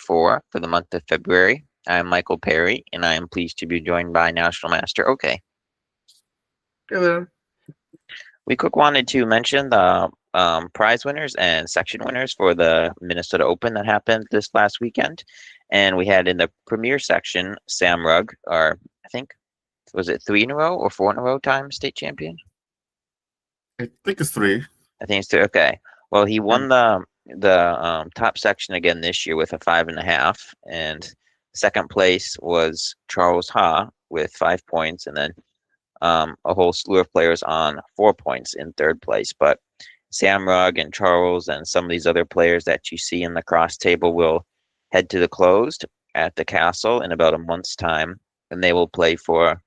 4 for the month of February. I'm Michael Perry, and I am pleased to be joined by National Master Okay. Hey there. We quick wanted to mention the prize winners and section winners for the Minnesota Open that happened this last weekend. And we had in the premier section, Sam Rugg, or I think, was it 3 in a row or 4 in a row time state champion? I think it's 3. I think it's 3. Okay. Well, he won the top section again this year with a 5.5, and second place was Charles Ha with 5 points, and then a whole slew of players on 4 points in third place. But Sam Rugg and Charles and some of these other players that you see in the cross table will head to the closed at the castle in about a month's time, and they will play for,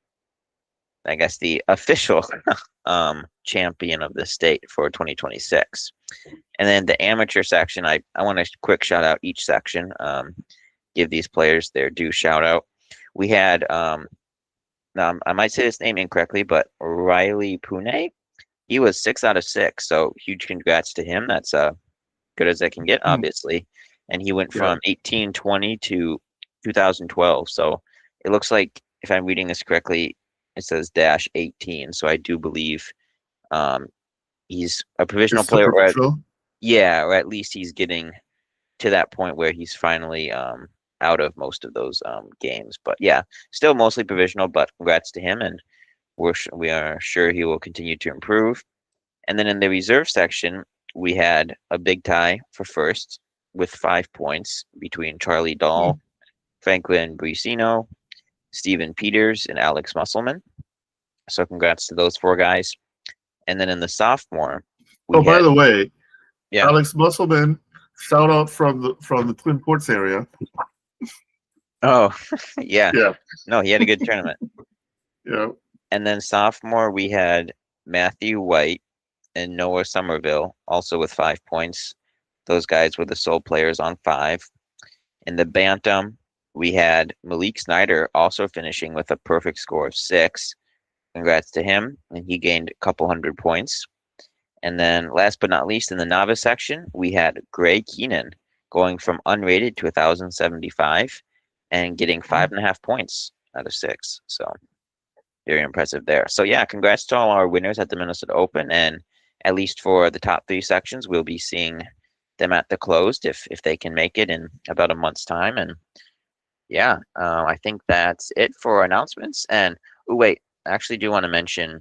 I guess, the official champion of the state for 2026. And then the amateur section, I want to quick shout out each section, give these players their due shout out. We had, I might say his name incorrectly, but Riley Pune. He was 6 out of 6, so huge congrats to him. That's good as I can get, obviously. And he went from 1820 to 2012. So it looks like, if I'm reading this correctly, it says -18. So I do believe he's a provisional player, or at least he's getting to that point where he's finally out of most of those games. But yeah, still mostly provisional, but congrats to him, and we are sure he will continue to improve. And then in the reserve section, we had a big tie for first with 5 points between Charlie Dahl, Franklin Bricino, Steven Peters, and Alex Musselman. So congrats to those 4 guys. And then in the sophomore, by the way, Alex Musselman, shout out from the Twin Ports area. Oh, yeah. No, he had a good tournament. Yeah. And then sophomore, we had Matthew White and Noah Somerville, also with 5 points. Those guys were the sole players on 5. In the bantam, we had Malik Snyder also finishing with a perfect score of 6. Congrats to him, and he gained a couple hundred points. And then last but not least, in the novice section, we had Gray Keenan going from unrated to 1,075 and getting 5.5 points out of 6. So very impressive there. So yeah, congrats to all our winners at the Minnesota Open, and at least for the top 3 sections, we'll be seeing them at the closed if they can make it in about a month's time. And yeah, I think that's it for announcements. And wait, I actually do want to mention,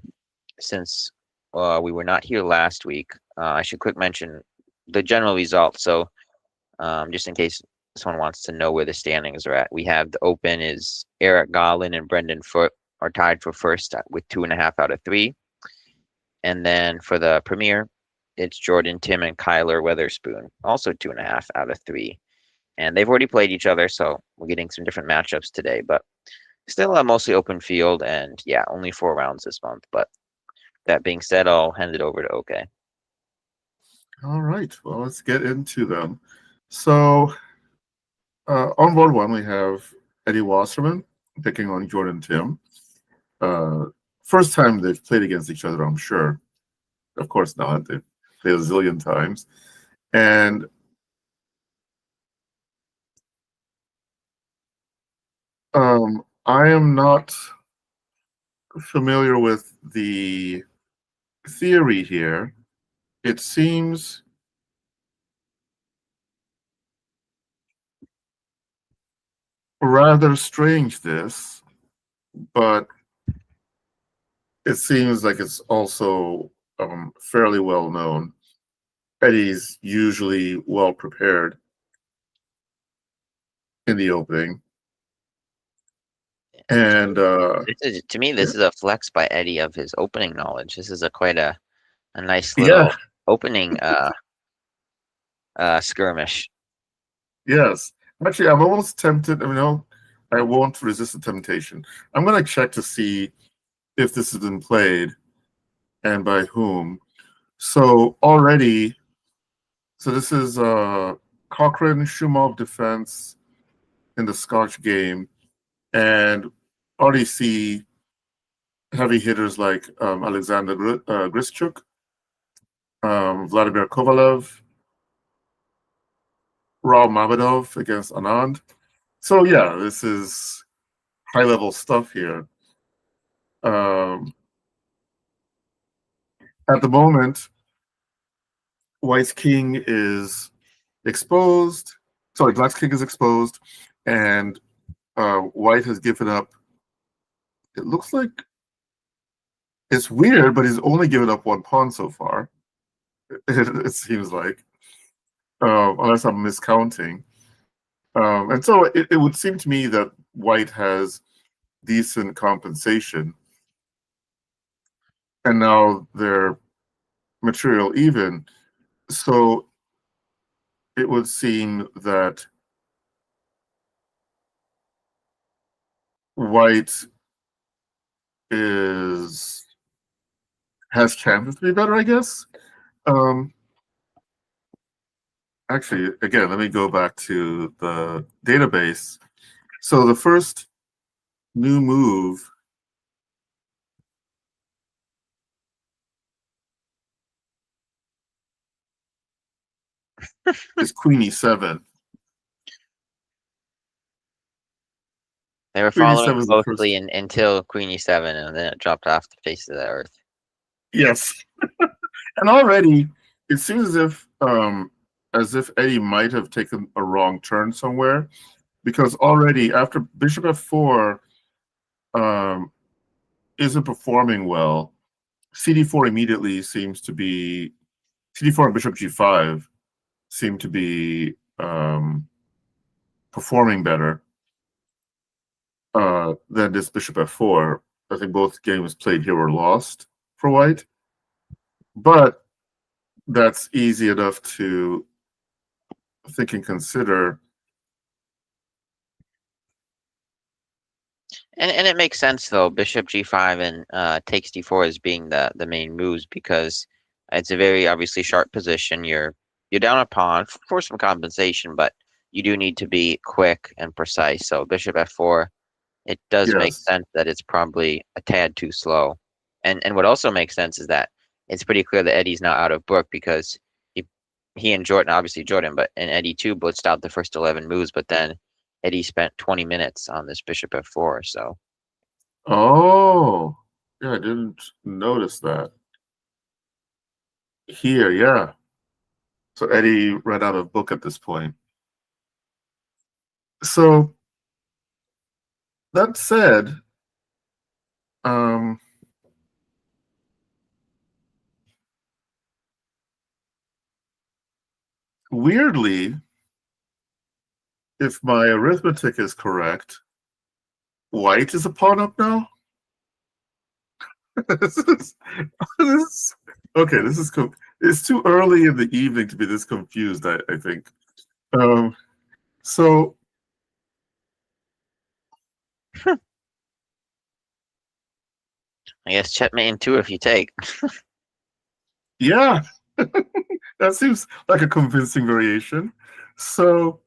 since we were not here last week, I should quick mention the general results. So just in case someone wants to know where the standings are at, we have the Open is Eric Gollin and Brendan Foote are tied for first with 2.5 out of 3. And then for the Premier, it's Jordan Tim and Kyler Weatherspoon, also 2.5 out of 3. And they've already played each other, so we're getting some different matchups today. But still a mostly open field, and yeah, only 4 rounds this month. But that being said, I'll hand it over to OK. All right. Well, let's get into them. So on board 1, we have Eddie Wasserman picking on Jordan Tim. First time they've played against each other, I'm sure. Of course not. They've played a zillion times. And I am not familiar with the theory here. It seems rather strange, this, but it seems like it's also fairly well known. Eddie's usually well prepared in the opening. And to me, this is a flex by Eddie of his opening knowledge. This is quite a nice little opening skirmish. Yes. Actually, I'm almost tempted. I won't resist the temptation. I'm going to check to see if this has been played and by whom. So this is Cochrane Shumov defense in the Scotch game, and already see heavy hitters like Alexander Grischuk, Vladimir Kovalev, Raul Mamedov against Anand. So yeah, this is high level stuff here. At the moment, White's king is exposed. Sorry, Black's king is exposed, and White has given up. It looks like it's weird, but he's only given up one pawn so far. It seems like, unless I'm miscounting. And so it would seem to me that White has decent compensation, and now they're material even. So it would seem that White has chances to be better, I guess. Actually, again, let me go back to the database. So the first new move is Queen E7. They were Queen following E7 is the first. closely until Queen E7, and then it dropped off the face of the earth. Yes. And already it seems as if Eddie might have taken a wrong turn somewhere, because already after Bishop F4 isn't performing well, CD4 immediately seems to be CD4 and Bishop G5 seem to be performing better than this Bishop F4. I think both games played here were lost for White, but that's easy enough to think and consider. And it makes sense though, Bishop G5 and takes D4 as being the main moves, because it's a very obviously sharp position. You're down a pawn for some compensation, but you do need to be quick and precise. So Bishop F4, it does make Yes. sense that it's probably a tad too slow. And what also makes sense is that it's pretty clear that Eddie's not out of book, because he and Jordan, obviously Jordan, but and Eddie too blitzed out the first 11 moves, but then Eddie spent 20 minutes on this Bishop F4. So Oh, yeah, I didn't notice that. Here, yeah. So Eddie ran out of book at this point. So that said, weirdly, if my arithmetic is correct, White is a pawn up now. this is, okay. It's too early in the evening to be this confused. I think. So I guess checkmate in two if you take. yeah, that seems like a convincing variation. So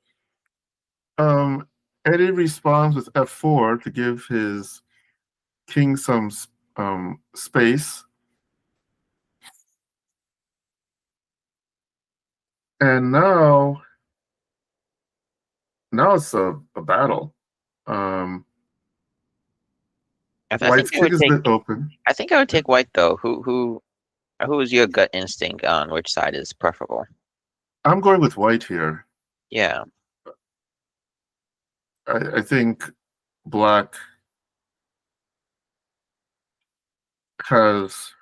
Eddie responds with F4 to give his king some space. And now it's a battle. White's king is a bit open. I think I would take White though. Who is your gut instinct on which side is preferable? I'm going with White here. Yeah. I think Black has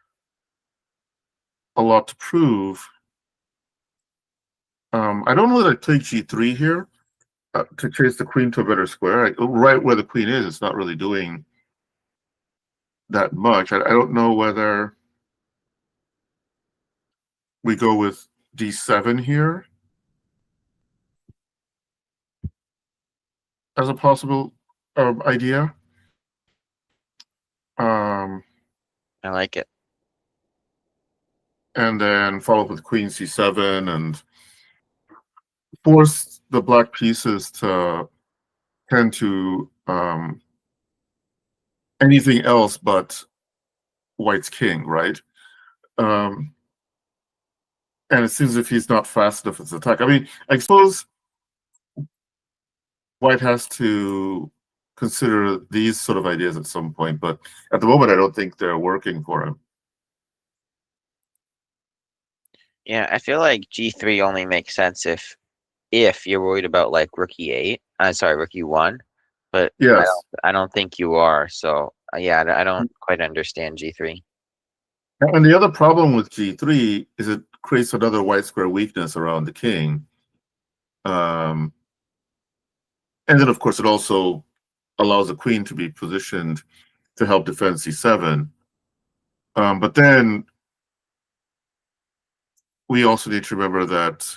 a lot to prove. I don't know that I play G3 here to chase the queen to a better square. Right where the queen is, it's not really doing that much. I don't know whether we go with D7 here as a possible idea. I like it. And then follow up with Queen C7 and force the black pieces to tend to anything else but White's king, right? And it seems as if he's not fast enough with his attack. I mean, I suppose White has to consider these sort of ideas at some point, but at the moment, I don't think they're working for him. Yeah, I feel like G3 only makes sense if you're worried about like rookie 1, but Yes. I don't think you are. So yeah, I don't quite understand G3. And the other problem with G3 is it creates another white square weakness around the king. And then, of course, it also allows the queen to be positioned to help defend C7. But then we also need to remember that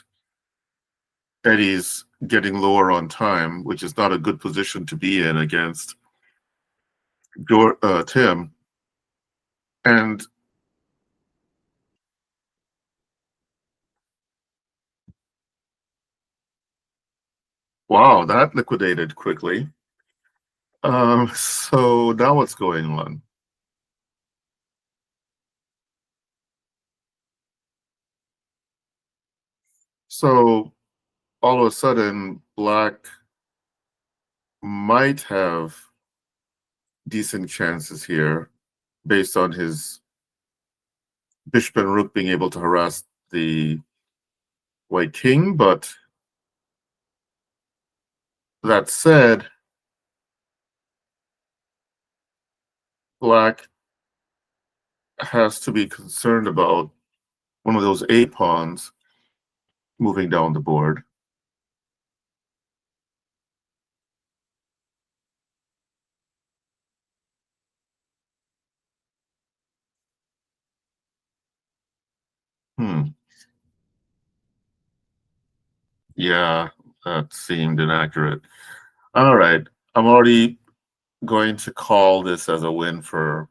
Eddie's getting lower on time, which is not a good position to be in against Tim. And wow, that liquidated quickly. So now what's going on? So all of a sudden, Black might have decent chances here based on his bishop and rook being able to harass the white king. But that said, Black has to be concerned about one of those A pawns moving down the board. Yeah, that seemed inaccurate. All right, I'm already going to call this as a win for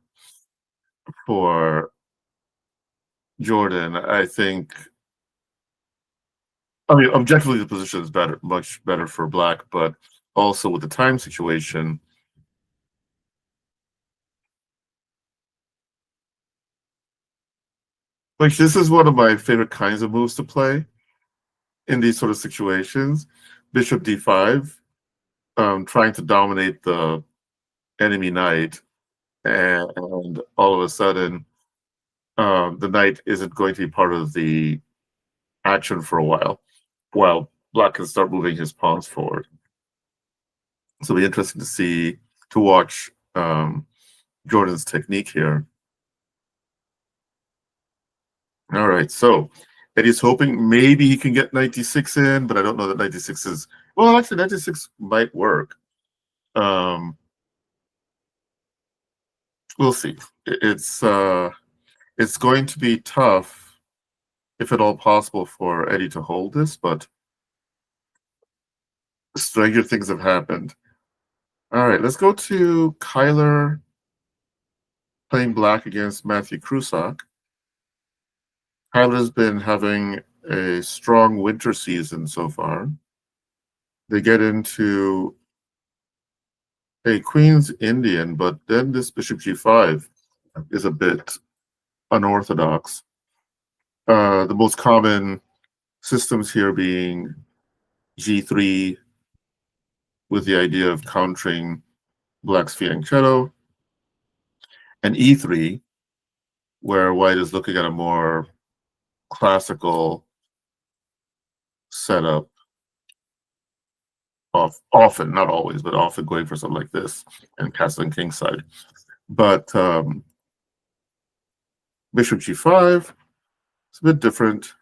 Jordan. I think. I mean, objectively, the position is better, much better for Black, but also with the time situation. Like, this is one of my favorite kinds of moves to play in these sort of situations. Bishop d5, trying to dominate the enemy knight, and all of a sudden, the knight isn't going to be part of the action for a while Black can start moving his pawns forward. So it'll be interesting to watch Jordan's technique here. All right, so Eddie's hoping maybe he can get 96 in, but I don't know that 96 is well. Actually, 96 might work. We'll see. It's going to be tough, if at all possible, for Eddie to hold this, but stranger things have happened. All right, let's go to Kyler playing Black against Matthew Krusak. Kyler's been having a strong winter season so far. They get into a Queen's Indian, but then this Bishop G5 is a bit unorthodox. The most common systems here being G3 with the idea of countering Black's fianchetto, and E3, where White is looking at a more classical setup, often, not always, but often going for something like this and castling kingside. But Bishop G5, it's a bit different.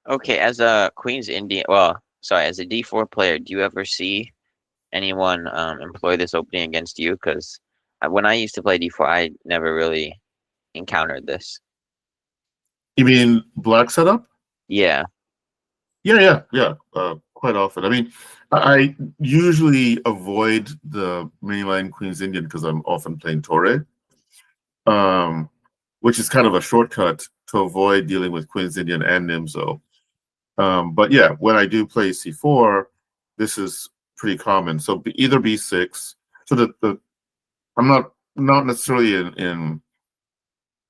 Okay, as a Queen's Indian, well, sorry, as a D4 player, do you ever see anyone employ this opening against you? Because when I used to play D4, I never really encountered this. You mean Black setup? Yeah. Yeah. Quite often. I mean, I usually avoid the mainline Queen's Indian because I'm often playing Torre, which is kind of a shortcut to avoid dealing with Queen's Indian and Nimzo. But yeah, when I do play C4, this is pretty common. So either B6. So the I'm not necessarily in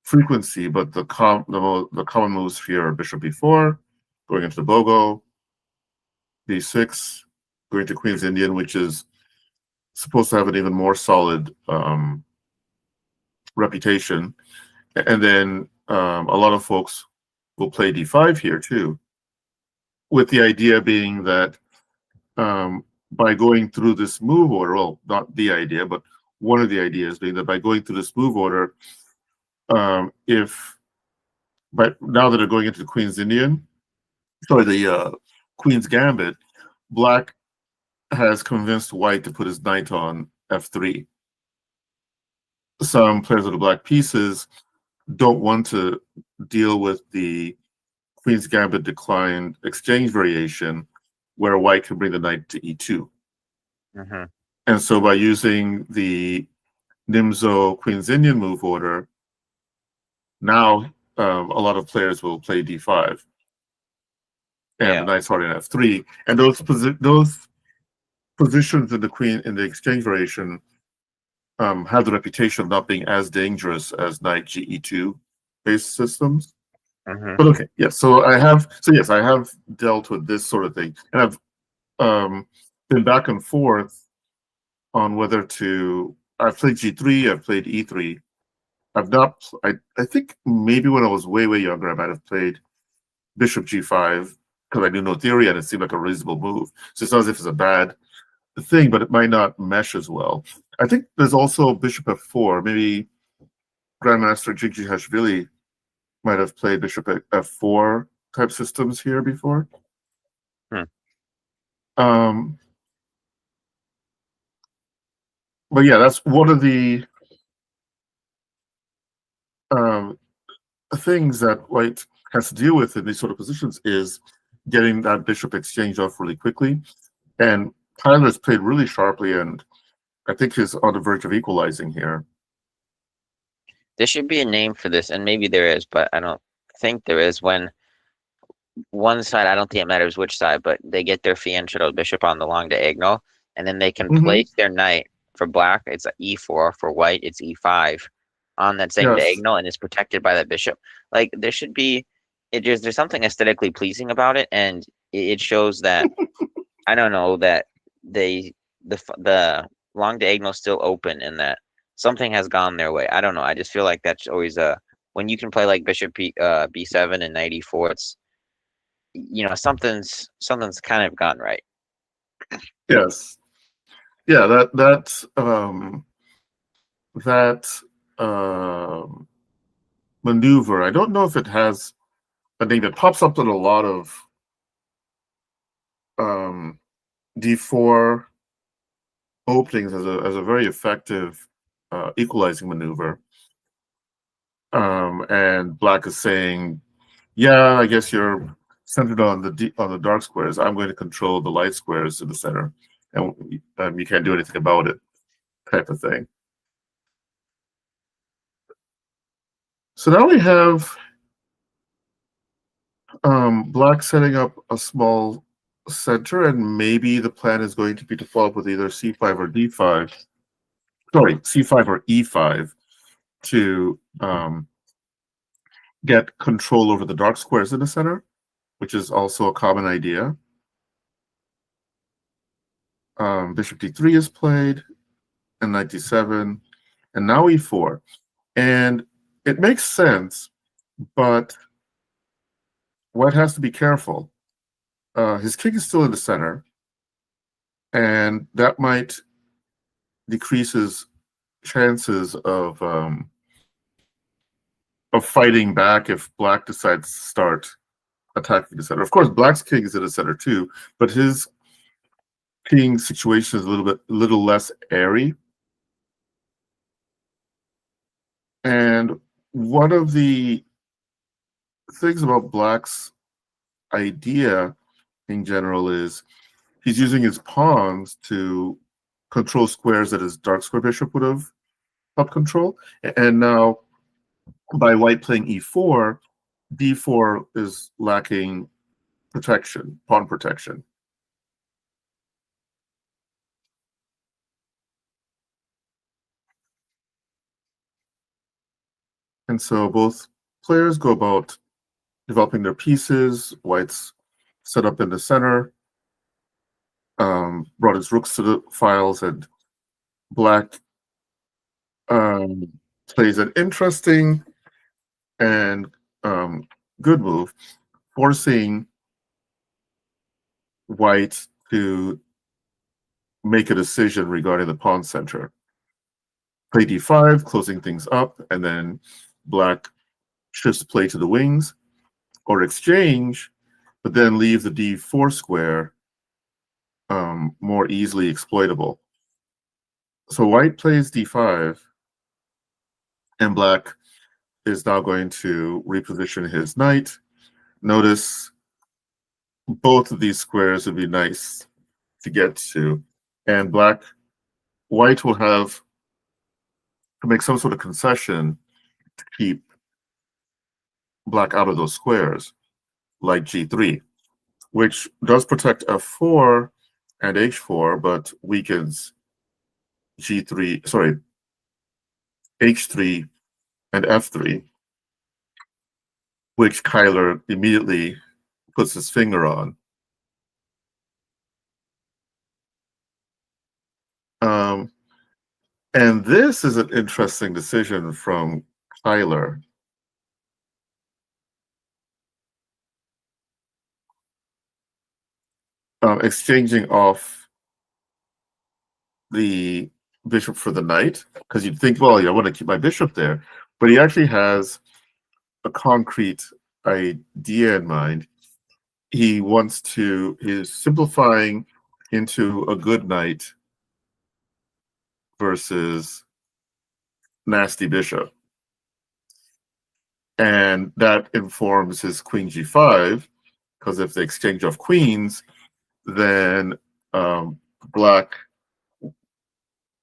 frequency, but the common moves here are Bishop B4, going into the Bogo, B6, going to Queen's Indian, which is supposed to have an even more solid reputation. And then a lot of folks will play d5 here too, with the idea being that by going through this move order, well, not the idea, but one of the ideas being that by going through this move order, but now that they're going into the Queen's Indian, sorry, the Queen's Gambit, Black has convinced White to put his knight on f3. Some players of the Black pieces don't want to deal with the Queen's Gambit declined exchange variation, where White can bring the knight to e2. Mm-hmm. And so by using the Nimzo Queen's Indian move order, now a lot of players will play d5 and the knight's already on f3, and those positions in the exchange variation have the reputation of not being as dangerous as knight ge2 based systems. Mm-hmm. But okay, yes. So I have dealt with this sort of thing, and I've been back and forth on whether to. I've played g3. I've played e3. I've not. I think maybe when I was way younger, I might have played bishop g5 because I knew no theory and it seemed like a reasonable move. So it's not as if it's a bad thing, but it might not mesh as well. I think there's also bishop f4. Maybe Grandmaster Jigjihashvili might have played bishop f4 type systems here before. But yeah, that's one of the things that White has to deal with in these sort of positions is getting that bishop exchange off really quickly. And Tyler's played really sharply, and I think he's on the verge of equalizing here. There should be a name for this, and maybe there is, but I don't think there is. When one side, I don't think it matters which side, but they get their fianchetto bishop on the long diagonal, and then they can place their knight. For Black, it's e4. For White, it's e5 on that same diagonal, and it's protected by that bishop. Like, there should be, there's something aesthetically pleasing about it, and it shows that I don't know that the long diagonal is still open, and that something has gone their way. I don't know. I just feel like that's always when you can play like bishop b7 and knight e4. It's something's kind of gone right. Yes. Yeah, that maneuver, I don't know if it has a name. It pops up in a lot of d4 openings as a very effective equalizing maneuver. And Black is saying, yeah, I guess you're centered on the dark squares. I'm going to control the light squares in the center, and you can't do anything about it, type of thing. So now we have Black setting up a small center, and maybe the plan is going to be to follow up with either c5 or d5. Sorry, c5 or e5 to get control over the dark squares in the center, which is also a common idea. Bishop d3 is played, and knight d7, and now e4. And it makes sense, but White has to be careful. His king is still in the center, and that might decrease his chances of fighting back if Black decides to start attacking the center. Of course, Black's king is in the center too, but his king situation is a little less airy. And one of the things about Black's idea in general is he's using his pawns to control squares that his dark square bishop would have helped control. And now by White playing e4, d4 is lacking protection, pawn protection. And so both players go about developing their pieces. White's set up in the center. brought his rooks to the files, and black plays an interesting and good move, forcing white to make a decision regarding the pawn center. Play d5, closing things up, and then black shifts play to the wings, or exchange, but then leave the d4 square more easily exploitable. So white plays d5, and black is now going to reposition his knight. Notice both of these squares would be nice to get to, and white will have to make some sort of concession to keep black out of those squares, like g3, which does protect f4 and h4, but weakens h3 and f3, which Kyler immediately puts his finger on. And this is an interesting decision from Kyler. Exchanging off the bishop for the knight, because you'd think, well, yeah, I want to keep my bishop there, but he actually has a concrete idea in mind. He's simplifying into a good knight versus nasty bishop. And that informs his queen g5, because if they exchange off queens, then black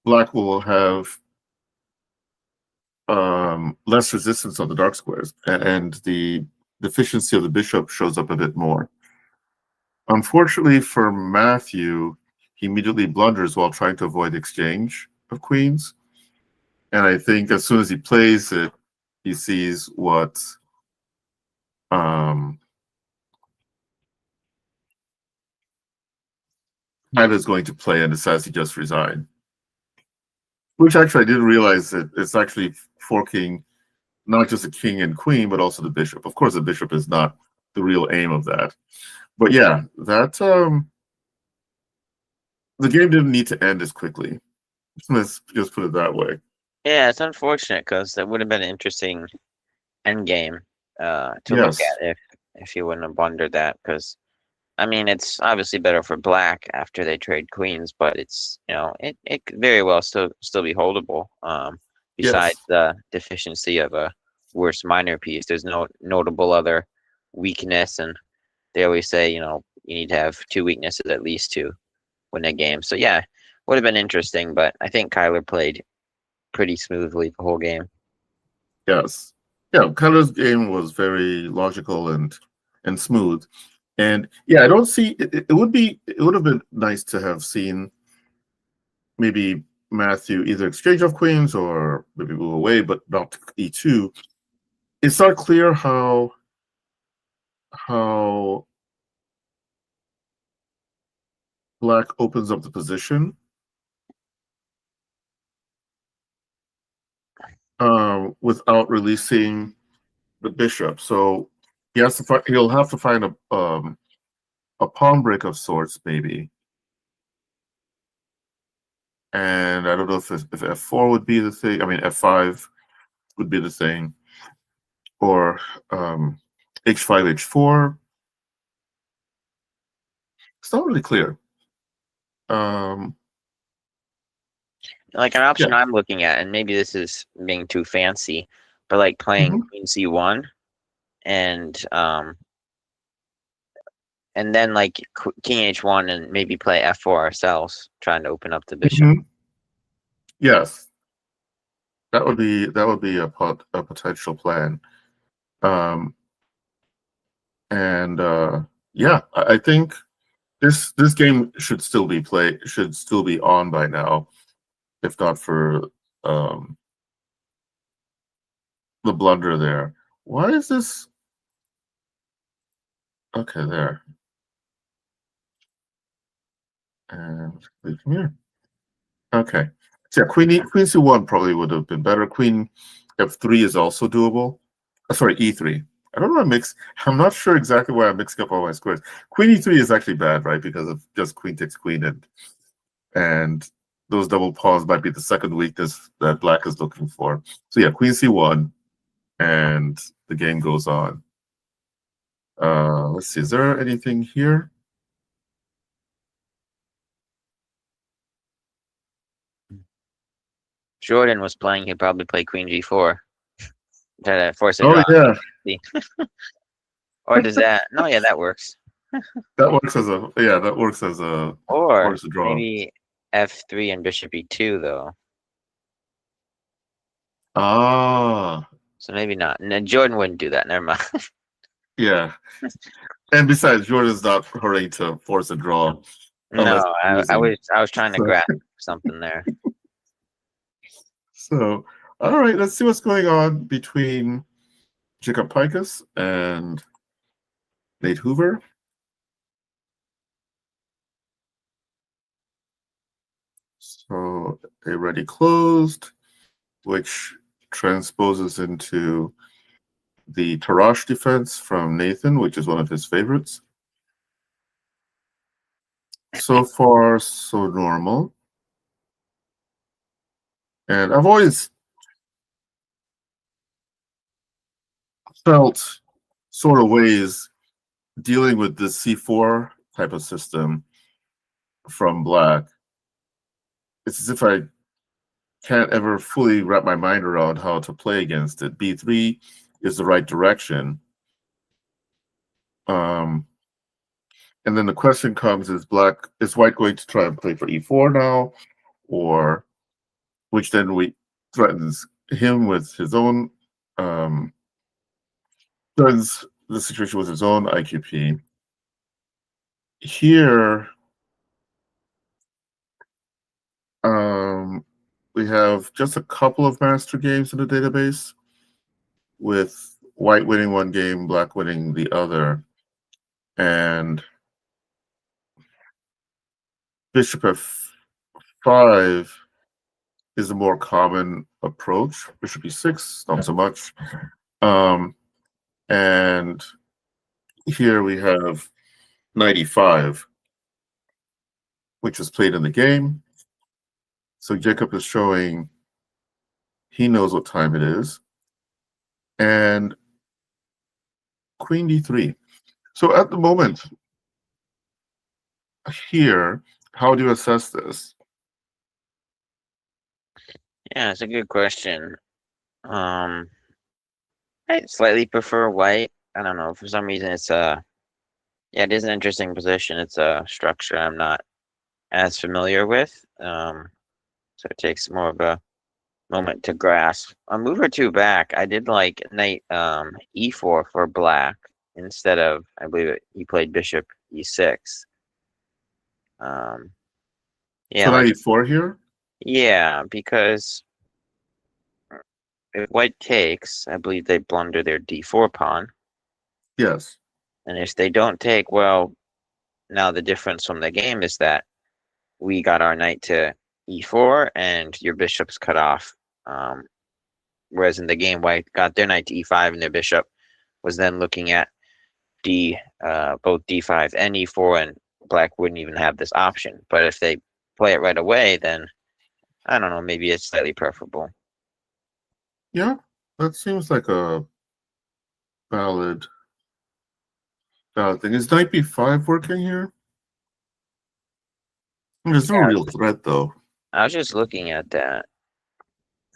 will have less resistance on the dark squares, and the deficiency of the bishop shows up a bit more. Unfortunately for Matthew, he immediately blunders while trying to avoid exchange of queens. And I think as soon as he plays it, he sees what is going to play and decides to just resign. Which actually I didn't realize that it's actually forking not just a king and queen, but also the bishop. Of course, the bishop is not the real aim of that. But yeah, that the game didn't need to end as quickly. Let's just put it that way. Yeah, it's unfortunate because that would have been an interesting end game to look at if he wouldn't have blundered that. Because I mean, it's obviously better for black after they trade queens, but it's it could very well still be holdable. Besides the deficiency of a worse minor piece, there's no notable other weakness, and they always say you need to have two weaknesses at least to win a game. So yeah, would have been interesting, but I think Kyler played pretty smoothly the whole game. Yes. Yeah, Kyler's game was very logical and smooth. And yeah, I don't see it would have been nice to have seen maybe Matthew either exchange of queens or maybe move away, but not e2. It's not clear how black opens up the position without releasing the bishop. So he'll have to find a pawn break of sorts, maybe. And I don't know if f4 would be the thing. I mean, f5 would be the thing, or h5, h4. It's not really clear. Like an option I'm looking at, and maybe this is being too fancy, but like playing queen c1 and then like king h1 and maybe play f4 ourselves, trying to open up the bishop. Yes, that would be a potential plan. Yeah, I think this game should still be on by now, if not for the blunder there. Why is this? Okay, there. And leave from here. Okay. So yeah, queen c1 probably would have been better. Queen f3 is also doable. Sorry, e3. I don't know. I'm not sure exactly why I'm mixing up all my squares. Queen e3 is actually bad, right? Because of just queen takes queen, and those double pawns might be the second weakness that black is looking for. So yeah, queen c1, and the game goes on. Let's see. Is there anything here? Jordan was playing, he'd probably play queen g4. Try to force a Oh draw. yeah, Or does that? No, yeah, that works. that works as a Or force a draw. maybe f3 and bishop e2 though. Ah, So maybe not. No, Jordan wouldn't do that. Never mind. yeah. And besides, Jordan's not hurrying to force a draw No, unless I losing. was trying to So, grasp something there. so, all right, let's see what's going on between Jacob Pikus and Nate Hoover. So a ready closed, which transposes into the Tarash defense from Nathan, which is one of his favorites. So far, so normal. And I've always felt sort of ways dealing with the C4 type of system from black. It's as if I can't ever fully wrap my mind around how to play against it. B3 is the right direction. And then the question comes: is white going to try and play for E4 now, or which then threatens him with his own threatens the situation with his own IQP. Here, we have just a couple of master games in the database, with white winning one game, black winning the other, and bishop f5 is a more common approach. Bishop e6, not so much. And here we have knight e5, which is played in the game. So Jacob is showing he knows what time it is. And queen d3. So at the moment here, how do you assess this? Yeah, it's a good question. I slightly prefer white. I don't know. For some reason, yeah, it is an interesting position. It's a structure I'm not as familiar with. So it takes more of a moment to grasp. A move or two back, I did like knight e4 for black instead of, I believe he played bishop e6. Yeah, So like knight e4 here? yeah, because if white takes, I believe they blunder their d4 pawn. Yes. And if they don't take, well, now the difference from the game is that we got our knight to e4 and your bishop's cut off. Whereas in the game, white got their knight to e5 and their bishop was then looking at both d5 and e4, and black wouldn't even have this option. But if they play it right away, then I don't know, maybe it's slightly preferable. Yeah, that seems like a valid thing. Is knight b5 working here? There's no Yeah, real threat, though. I was just looking at that.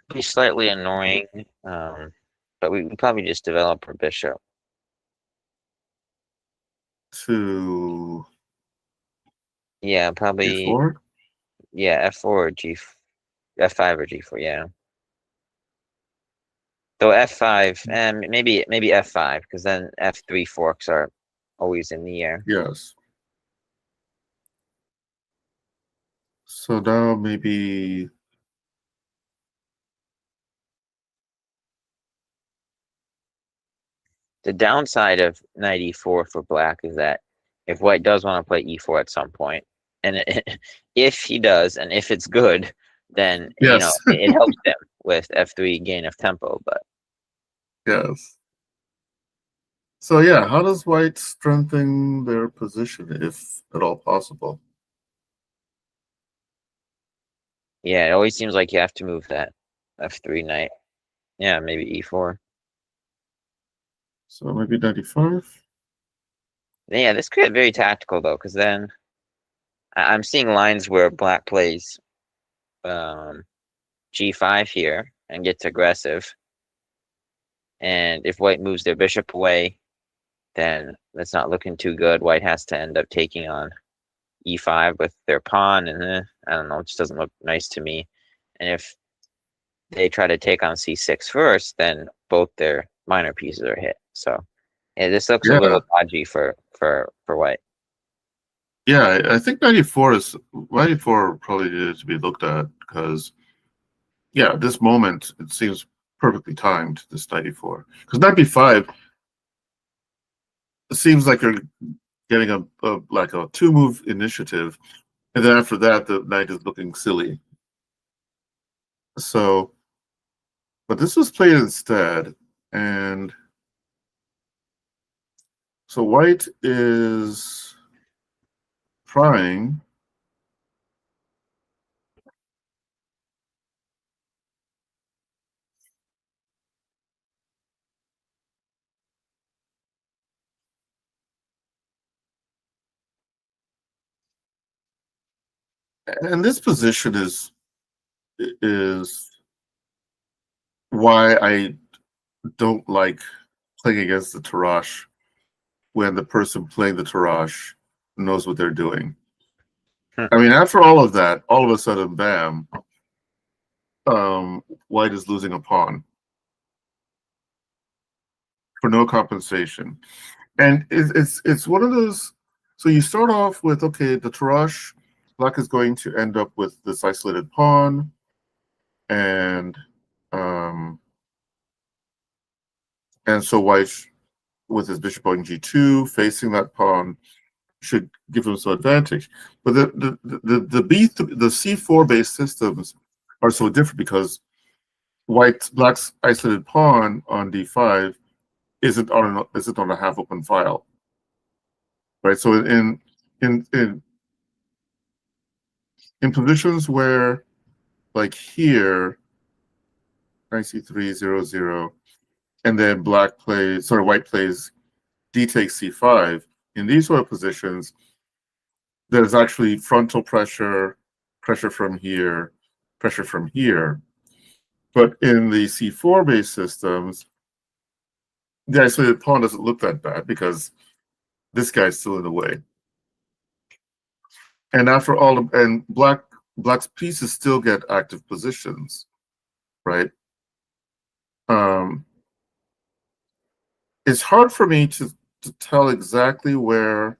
It'd be slightly annoying, but we probably just develop our bishop. To Yeah, probably. g4? Yeah, f4 or f5 or g4. Yeah. So f5 and maybe f5 because then f3 forks are always in the air. Yes. So now maybe The downside of knight e4 for black is that if white does want to play e4 at some point, and if he does, and if it's good, then Yes. it helps them with f3 gain of tempo. But Yes. So yeah, how does white strengthen their position, if at all possible? yeah, it always seems like you have to move that f3 knight. Yeah, maybe e4. So maybe 95. Yeah, this could get very tactical though, because then I'm seeing lines where black plays g5 here and gets aggressive, and if white moves their bishop away, then that's not looking too good. White has to end up taking on e5 with their pawn, and I don't know, it just doesn't look nice to me. And if they try to take on c6 first, then both their minor pieces are hit. So yeah, this looks a Yeah, little dodgy for white. yeah. I think 94 probably needed to be looked at because yeah, this moment it seems perfectly timed. This 94 because 95 seems like you're getting a like a 2-move initiative, and then after that the knight is looking silly. So, but this was played instead, and so white is trying. And this position is why I don't like playing against the Tarrasch when the person playing the Tarrasch knows what they're doing. Hmm. I mean, after all of that, all of a sudden, bam, white is losing a pawn for no compensation. And it's one of those. So you start off with, okay, the Tarrasch, black is going to end up with this isolated pawn, and um, so white with his bishop on g2 facing that pawn should give him some advantage. But the c4 based systems are so different because black's isolated pawn on d5 isn't on a half open file, right? So in positions where, like here, knight c3 0-0, and then white plays d takes c5. In these sort of positions, there's actually frontal pressure, pressure from here, pressure from here. But in the c4 based systems, the isolated pawn doesn't look that bad because this guy's still in the way. And black's pieces still get active positions, right? It's hard for me to tell exactly where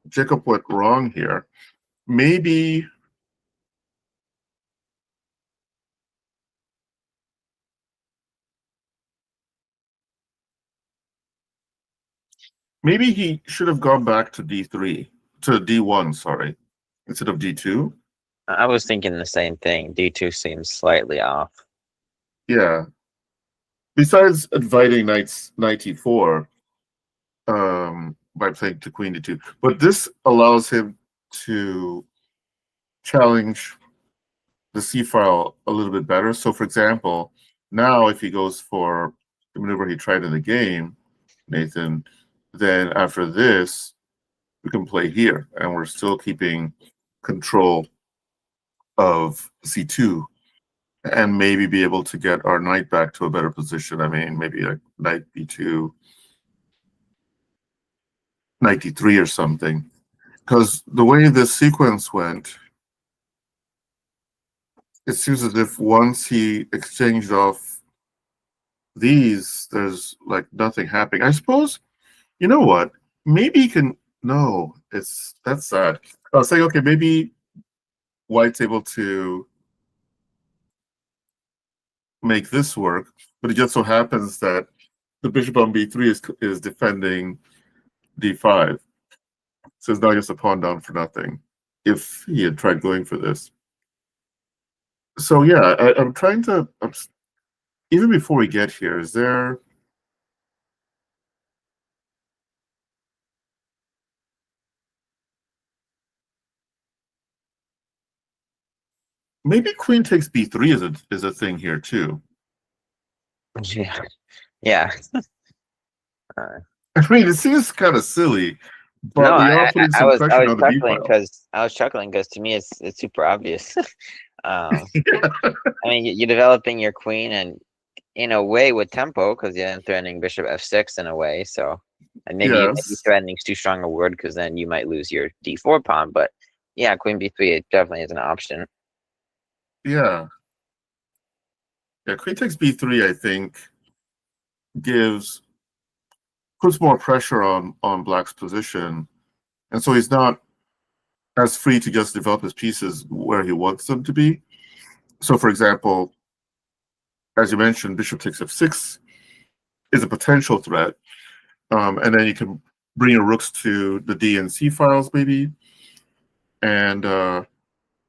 Jacob went wrong here. Maybe he should have gone back to D1, sorry, instead of D2. I was thinking the same thing. D2 seems slightly off. Yeah. Besides inviting knight e4 by playing to queen d2, but this allows him to challenge the c file a little bit better. So, for example, now if he goes for the maneuver he tried in the game, Nathan, then after this, we can play here, and we're still keeping control of c2 and maybe be able to get our knight back to a better position. I mean, maybe like knight b2, knight d3 or something. Because the way this sequence went, it seems as if once he exchanged off these, there's like nothing happening. I suppose, you know what? Maybe he can. No, that's sad. I was saying, okay, maybe white's able to make this work, but it just so happens that the bishop on b3 is defending d5. So it's not just a pawn down for nothing if he had tried going for this. So yeah, I'm trying to, even before we get here, is there... Maybe queen takes b3 is a thing here too. Yeah. Yeah. I mean, it seems kind of silly, No, but we are putting some I pressure was on the b chuckling file. because to me it's super obvious. I mean, you're developing your queen, and in a way with tempo because you're threatening bishop f6 in a way. So, and maybe Yes. threatening is too strong a word because then you might lose your d4 pawn. But yeah, queen b3 it definitely is an option. Yeah. Yeah, queen takes b3, I think, puts more pressure on black's position. And so he's not as free to just develop his pieces where he wants them to be. So for example, as you mentioned, bishop takes f6 is a potential threat. And then you can bring your rooks to the D and C files, maybe. And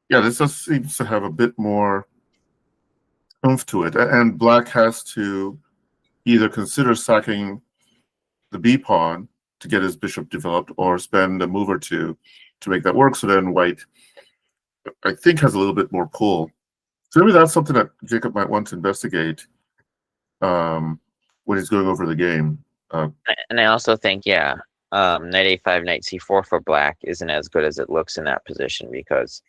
yeah, this just seems to have a bit more oomph to it. And black has to either consider sacking the B pawn to get his bishop developed or spend a move or two to make that work. So then white, I think, has a little bit more pull. So maybe that's something that Jacob might want to investigate when he's going over the game. And I also think, yeah, knight a5, knight c4 for black isn't as good as it looks in that position because,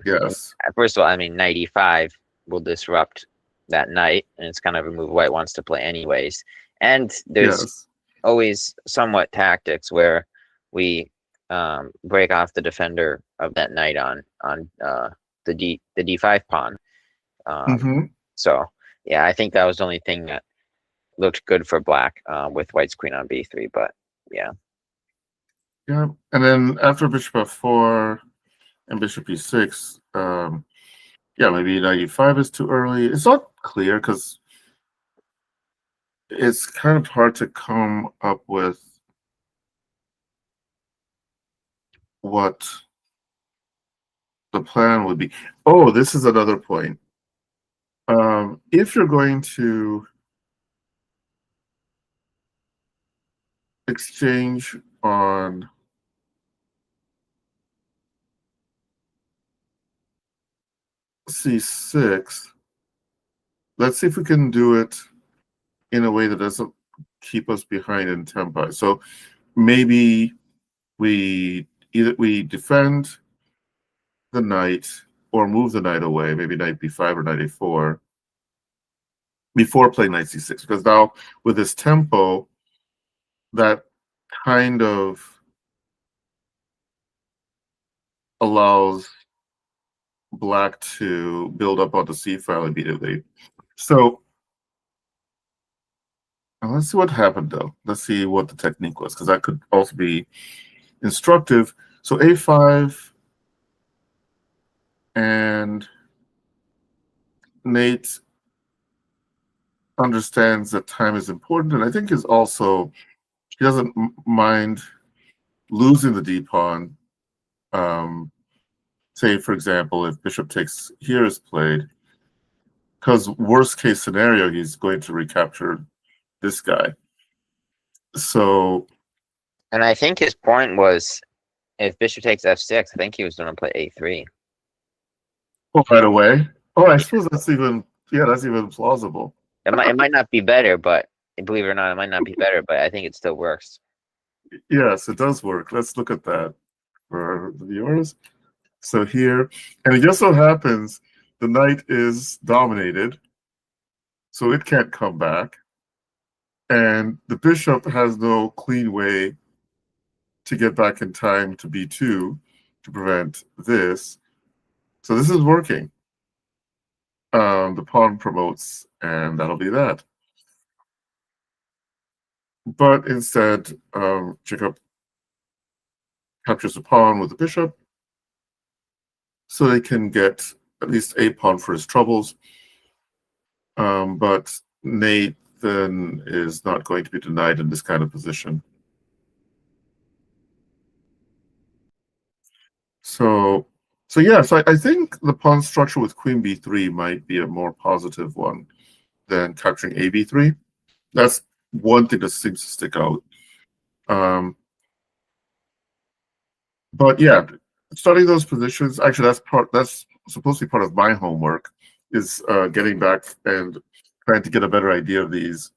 Yes. first of all, I mean, knight e5 will disrupt that knight, and it's kind of a move white wants to play anyways. And there's Yes. always somewhat tactics where we break off the defender of that knight on the d5 pawn. Mm-hmm. So yeah, I think that was the only thing that looked good for black with white's queen on b3. But yeah. Yeah. And then after bishop f4 and bishop e6, yeah, maybe knight e5 is too early. It's not clear because it's kind of hard to come up with what the plan would be. Oh, this is another point. If you're going to exchange on c6, let's see if we can do it in a way that doesn't keep us behind in tempo. So maybe we defend the knight or move the knight away, maybe knight b5 or knight a4, before playing knight c6, because now with this tempo, that kind of allows black to build up on the c file immediately. So let's see what happened though. Let's see what the technique was, because that could also be instructive. So a5, and Nate understands that time is important, and I think is also, he doesn't mind losing the d pawn. Say, for example, if bishop takes here is played, because worst case scenario, he's going to recapture this guy. So, And I think his point was if bishop takes f6, I think he was going to play a3. oh, right away. Oh, I suppose that's even, yeah, that's even plausible. It might not be better, but believe it or not, it might not be better, but I think it still works. Yes, it does work. Let's look at that for the viewers. So here, and it just so happens the knight is dominated, so it can't come back. And the bishop has no clean way to get back in time to b2 to prevent this. So this is working. The pawn promotes, and that'll be that. But instead, Jacob captures the pawn with the bishop, so they can get at least a pawn for his troubles. But Nate then is not going to be denied in this kind of position. So yeah, so I think the pawn structure with queen b3 might be a more positive one than capturing a b3. That's one thing that seems to stick out. But yeah, studying those positions, actually that's supposed to be part of my homework, is getting back and trying to get a better idea of these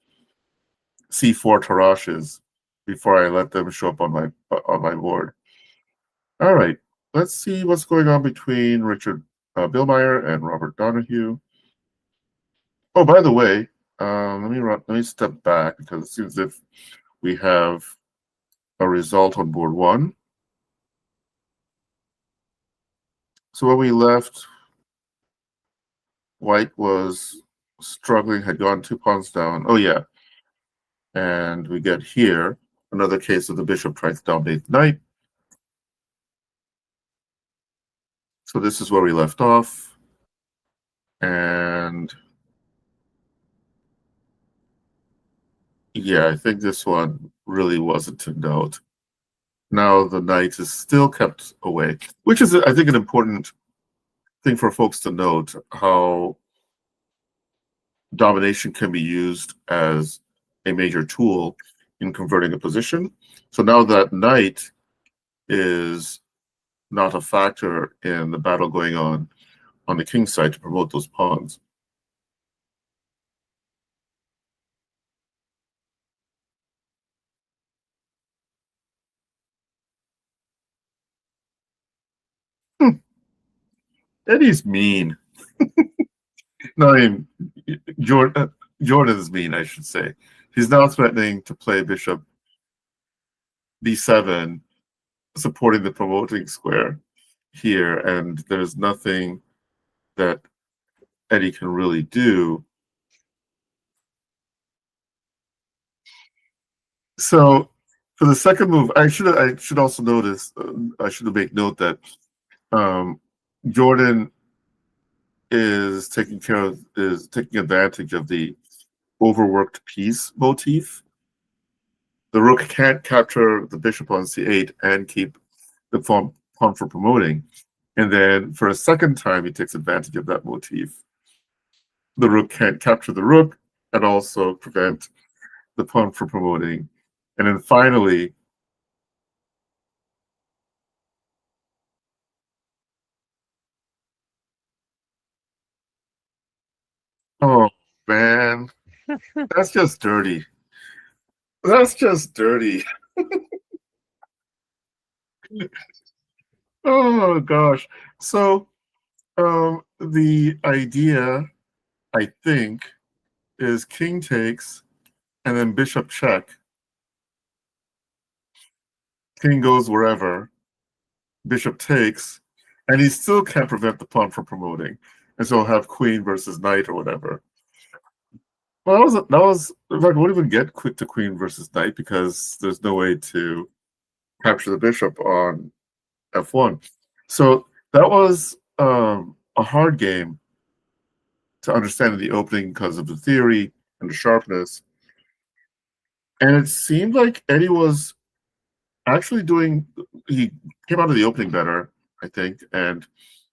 c4 tarashes before I let them show up on my board. All right, let's see what's going on between Richard Billmeyer and Robert Donahue. Oh, by the way, let me step back because it seems as if we have a result on board one. So when we left, White was struggling, had gone 2 pawns down. Oh yeah, and we get here another case of the bishop trying to dominate the knight. So this is where we left off, and yeah, I think this one really wasn't in doubt. Now the knight is still kept away, which is, I think, an important thing for folks to note, how domination can be used as a major tool in converting a position. So now that knight is not a factor in the battle going on the king's side to promote those pawns. Eddie's mean. No, I mean, Jordan's mean, I should say. He's now threatening to play bishop b7, supporting the promoting square here, and there's nothing that Eddie can really do. So for the second move, I should also notice, I should make note that Jordan is taking advantage of the overworked piece motif. The rook can't capture the bishop on c8 and keep the pawn for promoting. And then for a second time, he takes advantage of that motif. The rook can't capture the rook and also prevent the pawn from promoting. And then finally, oh man, that's just dirty. That's just dirty. Oh gosh. So the idea, I think, is king takes and then bishop check. King goes wherever, bishop takes, and he still can't prevent the pawn from promoting. And so he'll have queen versus knight or whatever. Well, that was in fact, I won't even get quick to queen versus knight because there's no way to capture the bishop on f1. So that was a hard game to understand in the opening because of the theory and the sharpness. And it seemed like Eddie was actually he came out of the opening better, I think, and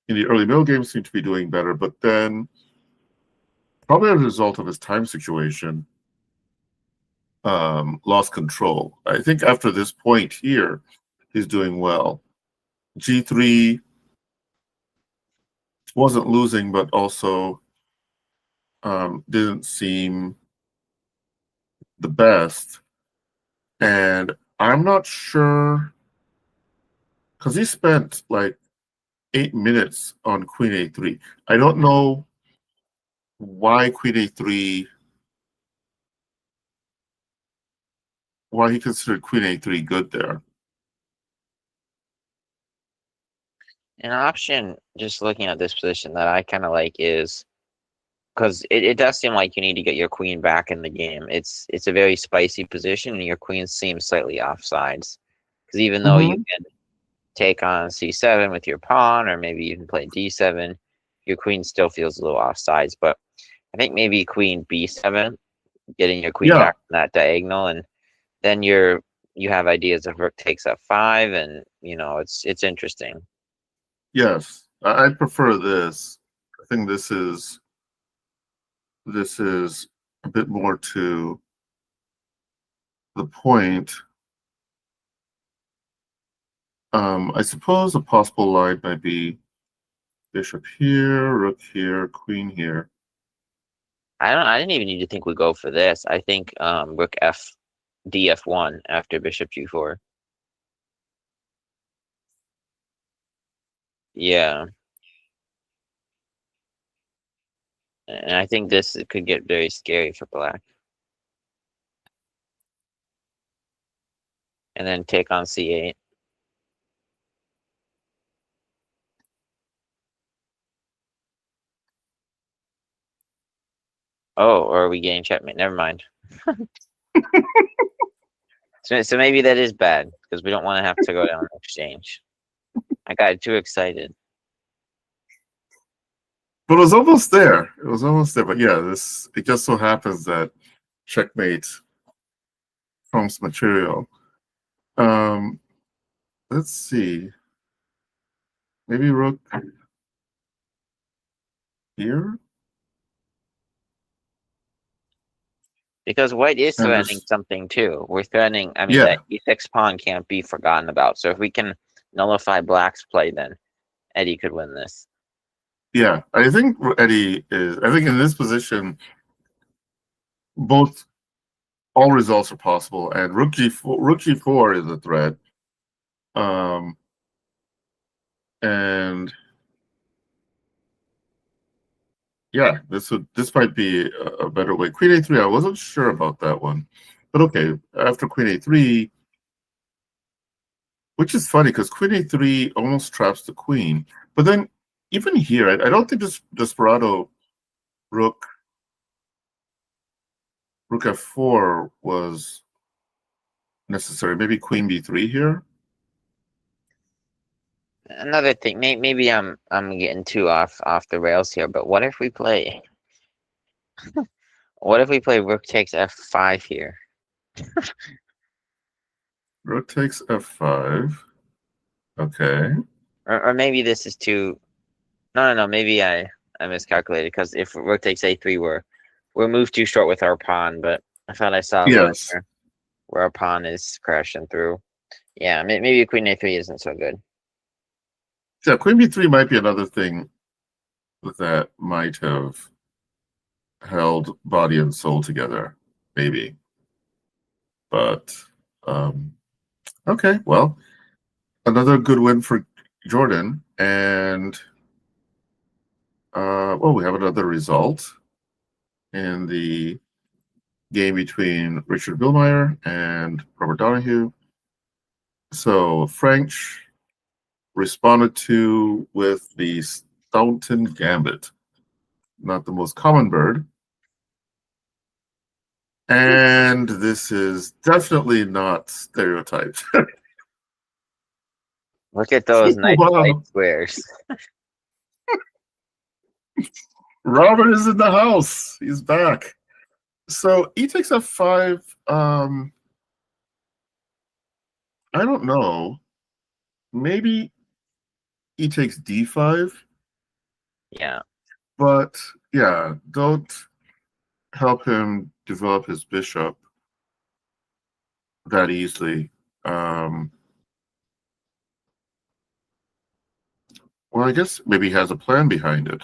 in the early middle game seemed to be doing better, but then probably as a result of his time situation, lost control. I think after this point here, he's doing well. G3 wasn't losing, but also didn't seem the best. And I'm not sure, because he spent like 8 minutes on queen a3. I don't know why queen a3, why he considered queen a3 good there. An option, just looking at this position, that I kind of like is, because it does seem like you need to get your queen back in the game. It's a very spicy position, and your queen seems slightly offsides. Because even though you can take on c7 with your pawn, or maybe you can play d7, your queen still feels a little offsides. But I think maybe queen b7, getting your queen back from that diagonal, and then you have ideas of rook takes f5, and it's interesting. Yes, I prefer this. I think this is a bit more to the point. I suppose a possible line might be bishop here, rook here, queen here. I didn't even need to think we go for this. I think rook f df1 after bishop g4. Yeah. And I think this could get very scary for black. And then take on c8. Oh, or are we getting checkmate? Never mind. So maybe that is bad because we don't want to have to go down an exchange. I got too excited. But it was almost there. It was almost there. But yeah, it just so happens that checkmate trumps material. Let's see. Maybe rook here. Because white is And threatening something too. We're threatening, I mean, yeah, that e6 pawn can't be forgotten about. So if we can nullify black's play, then Eddie could win this. yeah. I think Eddie is. I think in this position, all results are possible, and rook g4 is a threat. And yeah, this might be a better way. Queen a3. I wasn't sure about that one, but okay. After queen a3, which is funny because queen a3 almost traps the queen, but then even here, I don't think this desperado rook f4 was necessary. Maybe queen b3 here. Another thing, maybe I'm getting too off the rails here, but what if we play rook takes f5 here? Rook takes f5. Okay. Or maybe this is too. No. Maybe I miscalculated because if rook takes a3, we're moved too short with our pawn. But I thought I saw a line Yes. where our pawn is crashing through. Yeah, maybe queen a3 isn't so good. Yeah, queen b3 might be another thing that might have held body and soul together, maybe. But okay, well, another good win for Jordan, and well, we have another result in the game between Richard Billmeyer and Robert Donahue. So French responded to with the Staunton Gambit, not the most common bird. And this is definitely not stereotyped. Look at those nice Wow. white squares. Robert is in the house. He's back. So e takes f5. I don't know. Maybe e takes d5. Yeah. But yeah, don't help him develop his bishop that easily. Well, I guess maybe he has a plan behind it.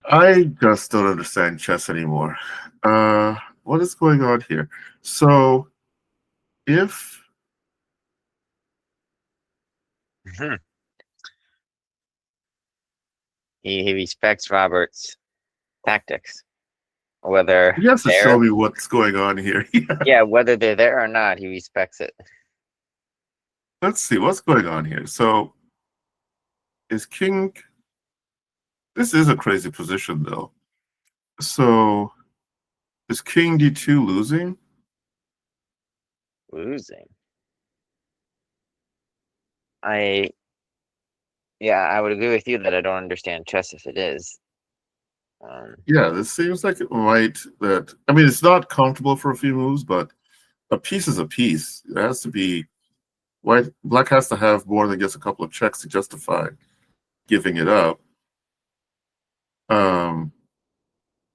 I just don't understand chess anymore. What is going on here? So, if He respects Robert's tactics, whether he has to show me what's going on here. yeah, whether they're there or not, he respects it. Let's see what's going on here. So, is king? This is a crazy position, though. So, is king d2 losing? Losing. I would agree with you that I don't understand chess if it is. Yeah, this seems like it might. That I mean, it's not comfortable for a few moves, but a piece is a piece. It has to be white. Black has to have more than just a couple of checks to justify giving it up. Um,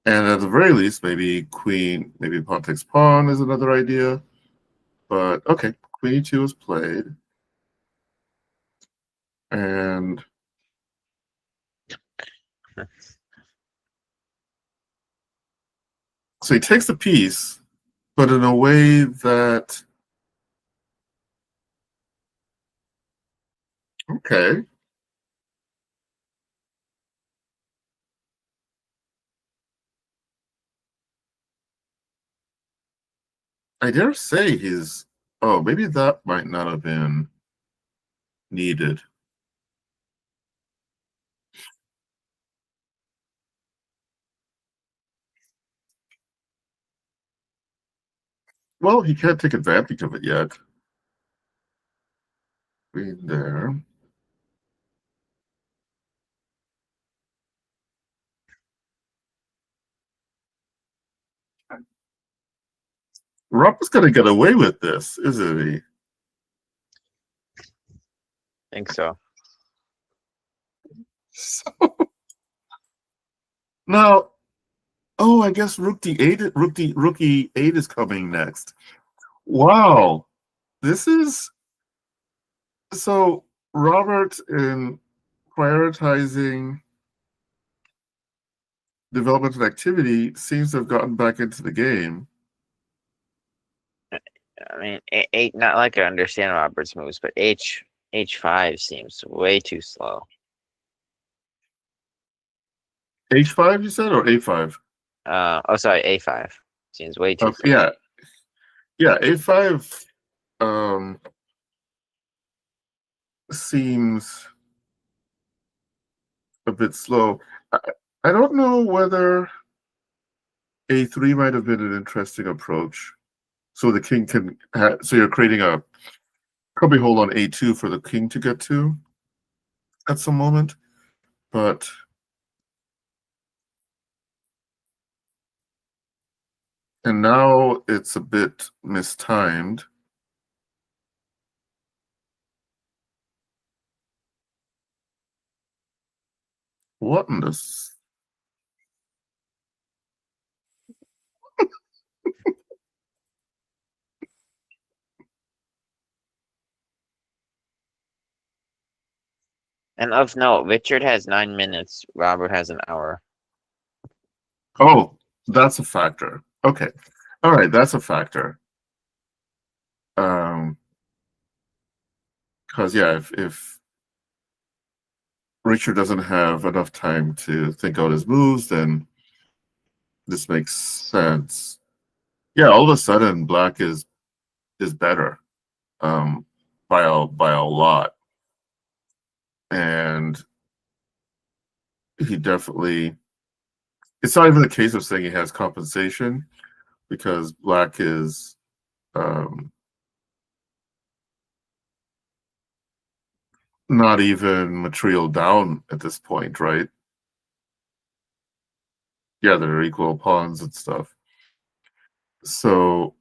and at the very least, maybe pawn takes pawn is another idea. But okay, queen e2 is played. And so he takes the piece, but in a way that, okay. I dare say maybe that might not have been needed. Well, he can't take advantage of it yet. Queen there. Robert's going to get away with this, isn't he? I think so. So, now, I guess rook e8 is coming next. Wow. This is so Robert in prioritizing development and activity seems to have gotten back into the game. I mean, eight. Not like I understand Robert's moves, but H5 seems way too slow. H5, you said, or A5? Sorry, A5 seems way too slow. Yeah, A5 seems a bit slow. I don't know whether A3 might have been an interesting approach. So the king can so you're creating a probably hold on A2 for the king to get to at some moment, but and now it's a bit mistimed. What in this? And of note, Richard has 9 minutes. Robert has an hour. Oh, that's a factor. Okay, all right, that's a factor. Because yeah, if Richard doesn't have enough time to think out his moves, then this makes sense. Yeah, all of a sudden, black is better by a lot, and he definitely. It's not even a case of saying he has compensation because black is not even material down at this point, right? Yeah, they're equal pawns and stuff. So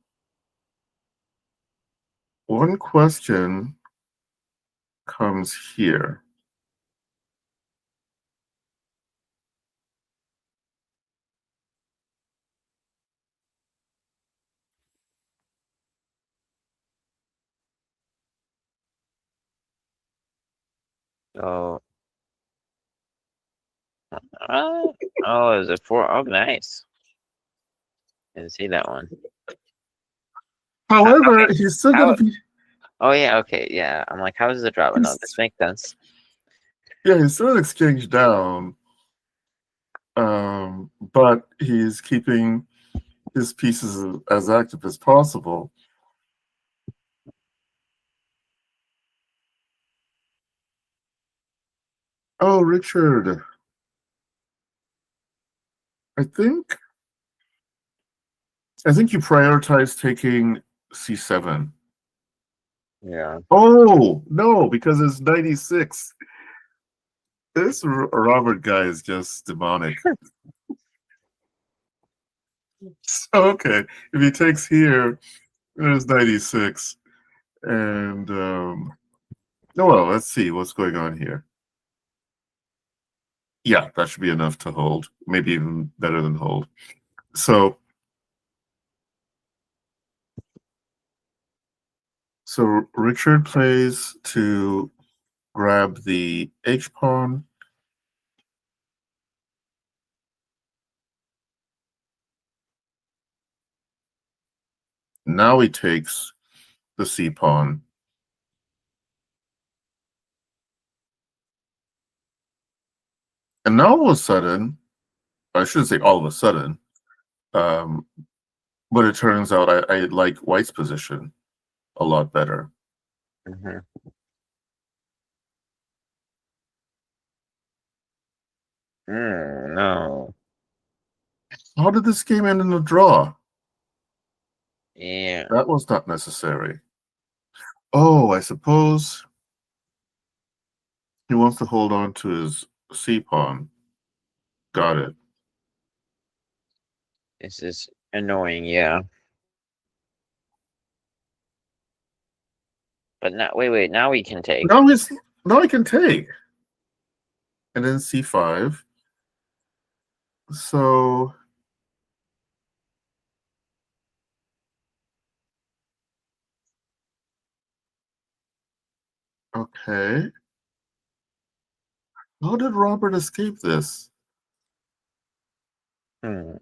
one question comes here. So, oh, is it 4? Oh, nice. Didn't see that one. However, Okay. he's still going to be. Oh yeah, okay, yeah. I'm like, how does it drop? No, this makes sense. Yeah, he's still exchange down, but he's keeping his pieces as active as possible. Oh, Richard. I think you prioritize taking C7. Yeah. Oh, no, because it's 96. This Robert guy is just demonic. So, okay, if he takes here, There's 96. And oh well, let's see what's going on here. Yeah, that should be enough to hold. Maybe even better than hold. So Richard plays to grab the H pawn. Now he takes the C pawn. And now all of a sudden, I shouldn't say all of a sudden, but it turns out I like White's position a lot better. Mm-hmm. No. How did this game end in a draw? Yeah. That was not necessary. Oh, I suppose he wants to hold on to his C pawn. Got it. This is annoying, yeah. But now, wait. Now we can take. Now he can take. And then C5. So okay. How did Robert escape this? Hmm.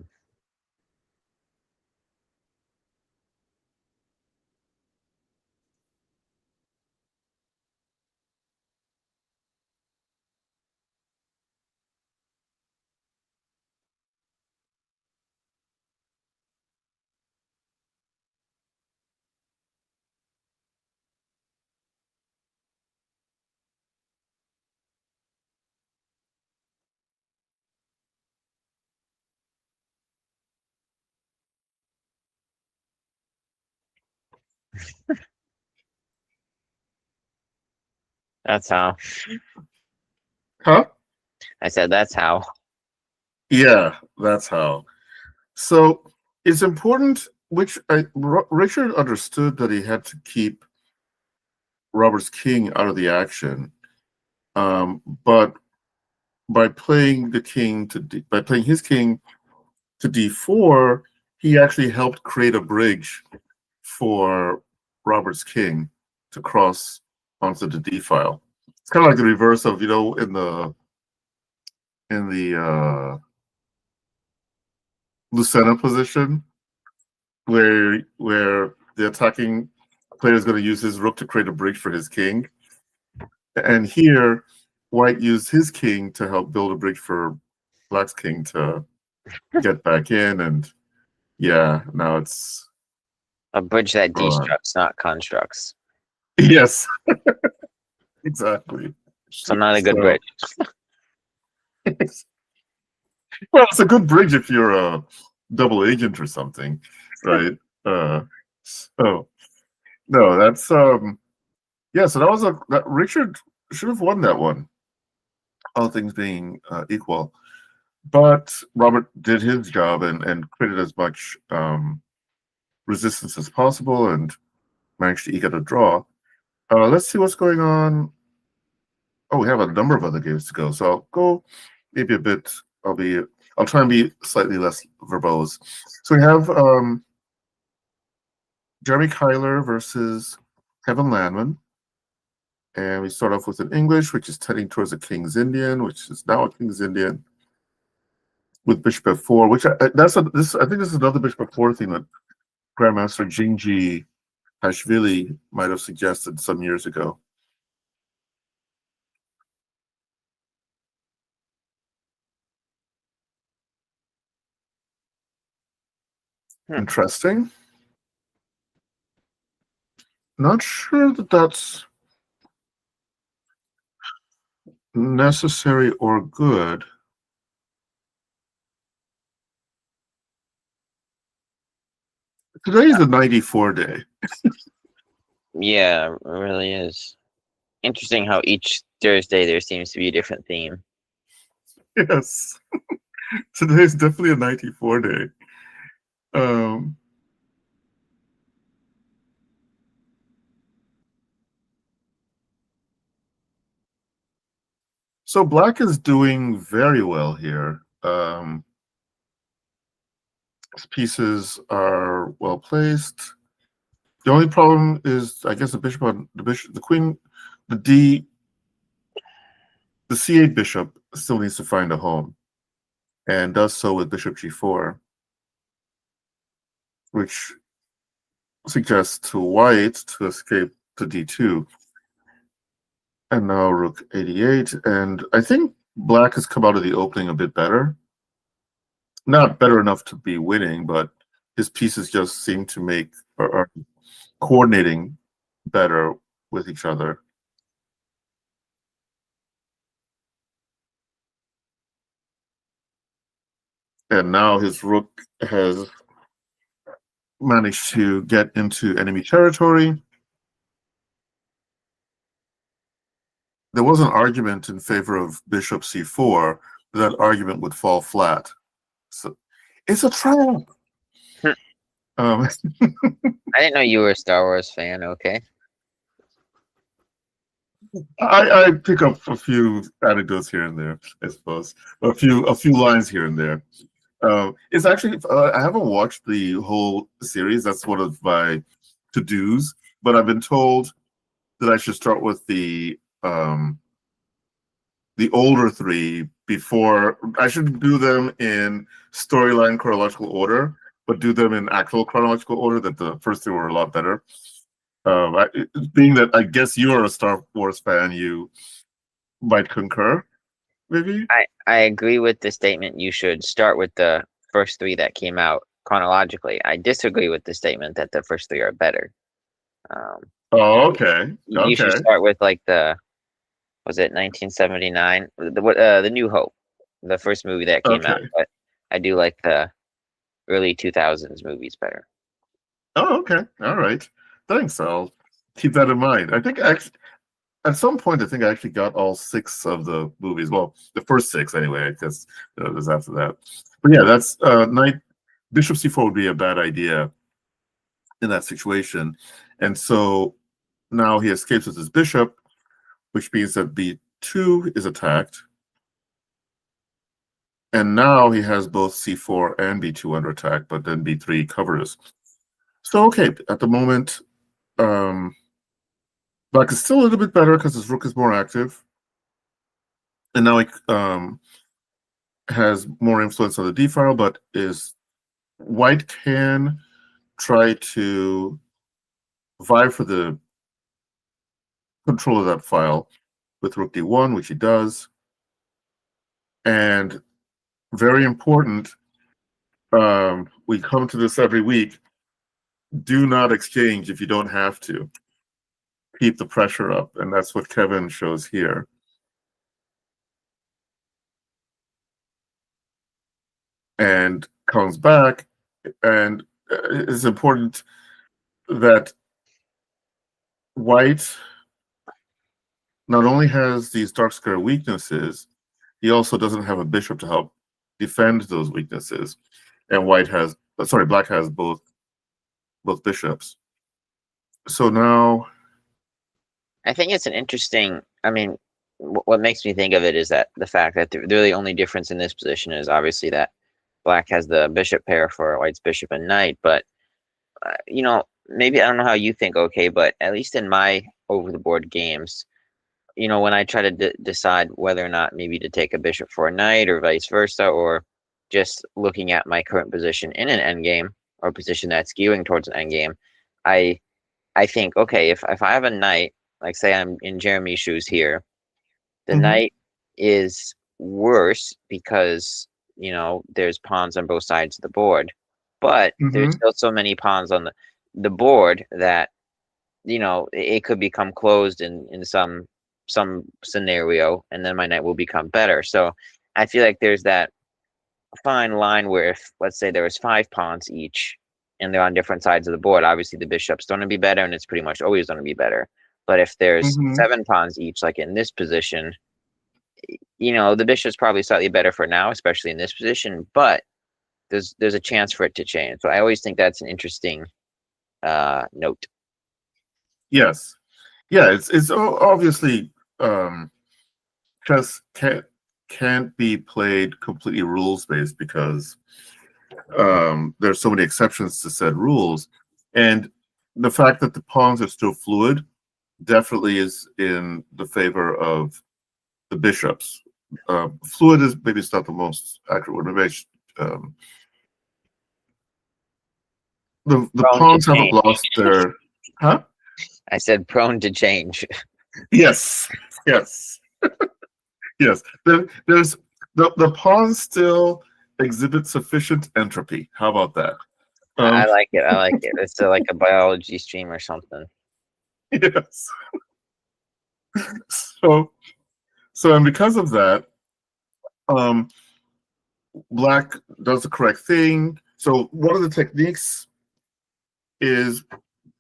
That's how. Huh? I said that's how. Yeah, that's how. So it's important, Richard understood that he had to keep Robert's king out of the action. But by playing by playing his king to d4, he actually helped create a bridge for Robert's king to cross onto the d file. It's kind of like the reverse of in the Lucena position, where the attacking player is going to use his rook to create a bridge for his king, and here White used his king to help build a bridge for Black's king to get back in, and yeah, now it's A bridge that uh, destructs, not constructs. yes, exactly. So not a good So bridge. well, it's a good bridge if you're a double agent or something, right? So no, that's yeah. So that Richard should have won that one, all things being equal. But Robert did his job and created as much resistance as possible and managed to eke out a draw. Let's see what's going on. Oh, we have a number of other games to go, so I'll go maybe a bit. I'll try and be slightly less verbose. So we have Jeremy Kyler versus Kevin Landman. And we start off with an English, which is tending towards a King's Indian, which is now a King's Indian, with Bishop F4, which I think this is another Bishop F4 thing that Grandmaster Jingji Hashvili might have suggested some years ago. Interesting. Not sure that that's necessary or good. Today is a 94 day. Yeah, it really is. Interesting how each Thursday there seems to be a different theme. Yes. Today is definitely a 94 day. So black is doing very well here. His pieces are well placed. The only problem is, I guess, the queen, the D, the C8 bishop still needs to find a home, and does so with bishop g4, which suggests to white to escape to d2. And now rook 88, and I think black has come out of the opening a bit better. Not better enough to be winning, but his pieces just seem to are coordinating better with each other. And now his rook has managed to get into enemy territory. There was an argument in favor of bishop c4. That argument would fall flat. So it's a trap. I didn't know you were a Star Wars fan. Okay. I pick up a few anecdotes here and there, I suppose. A few lines here and there. It's actually I haven't watched the whole series. That's one of my to-dos, but I've been told that I should start with the older three before. I should do them in storyline chronological order, but do them in actual chronological order. That the first three were a lot better. Being that I guess you're a Star Wars fan, you might concur, maybe? I agree with the statement. You should start with the first three that came out chronologically. I disagree with the statement that the first three are better. Oh, okay. You should start with like was it 1979? The New Hope, the first movie that came out. Okay. But I do like the early 2000s movies better. Oh, okay. All right. Thanks. I'll keep that in mind. I think actually, at some point, I think I actually got all 6 of the movies. Well, the first 6 anyway. I guess it was after that. But yeah, that's knight bishop c4 would be a bad idea in that situation. And so now he escapes with his bishop, which means that b2 is attacked. And now he has both c4 and b2 under attack, but then b3 covers. So, okay, at the moment, black is still a little bit better because his rook is more active. And now he has more influence on the d file, but white can try to vie for the control of that file with rook d1, which he does. And very important, we come to this every week, do not exchange if you don't have to. Keep the pressure up, and that's what Kevin shows here. And comes back, and it's important that white not only has these dark square weaknesses, he also doesn't have a bishop to help defend those weaknesses. And black has both bishops. So now I think it's an interesting. I mean, what makes me think of it is that the fact that the really only difference in this position is obviously that black has the bishop pair for white's bishop and knight. But maybe I don't know how you think. Okay, but at least in my over the board games, when I try to decide whether or not maybe to take a bishop for a knight or vice versa, or just looking at my current position in an endgame or a position that's skewing towards an endgame, I think, okay, if I have a knight, like say I'm in Jeremy's shoes here, the knight is worse because, there's pawns on both sides of the board, but there's still so many pawns on the board that, it could become closed in some scenario, and then my knight will become better. So I feel like there's that fine line where if, let's say, there was 5 pawns each and they're on different sides of the board, obviously the bishop's going to be better, and it's pretty much always going to be better. But if there's 7 pawns each, like in this position, the bishop's probably slightly better for now, especially in this position, but there's a chance for it to change. So I always think that's an interesting note. Yes. Yeah, it's obviously chess can't be played completely rules based because there's so many exceptions to said rules, and the fact that the pawns are still fluid definitely is in the favor of the bishops. Fluid is maybe it's not the most accurate word. Maybe the Prone to pawns haven't change. lost their huh? I said prone to change. Yes, yes, yes. There's the pawns still exhibit sufficient entropy. How about that? I like it. I like it. It's like a biology stream or something. Yes. So and because of that, Black does the correct thing. So one of the techniques is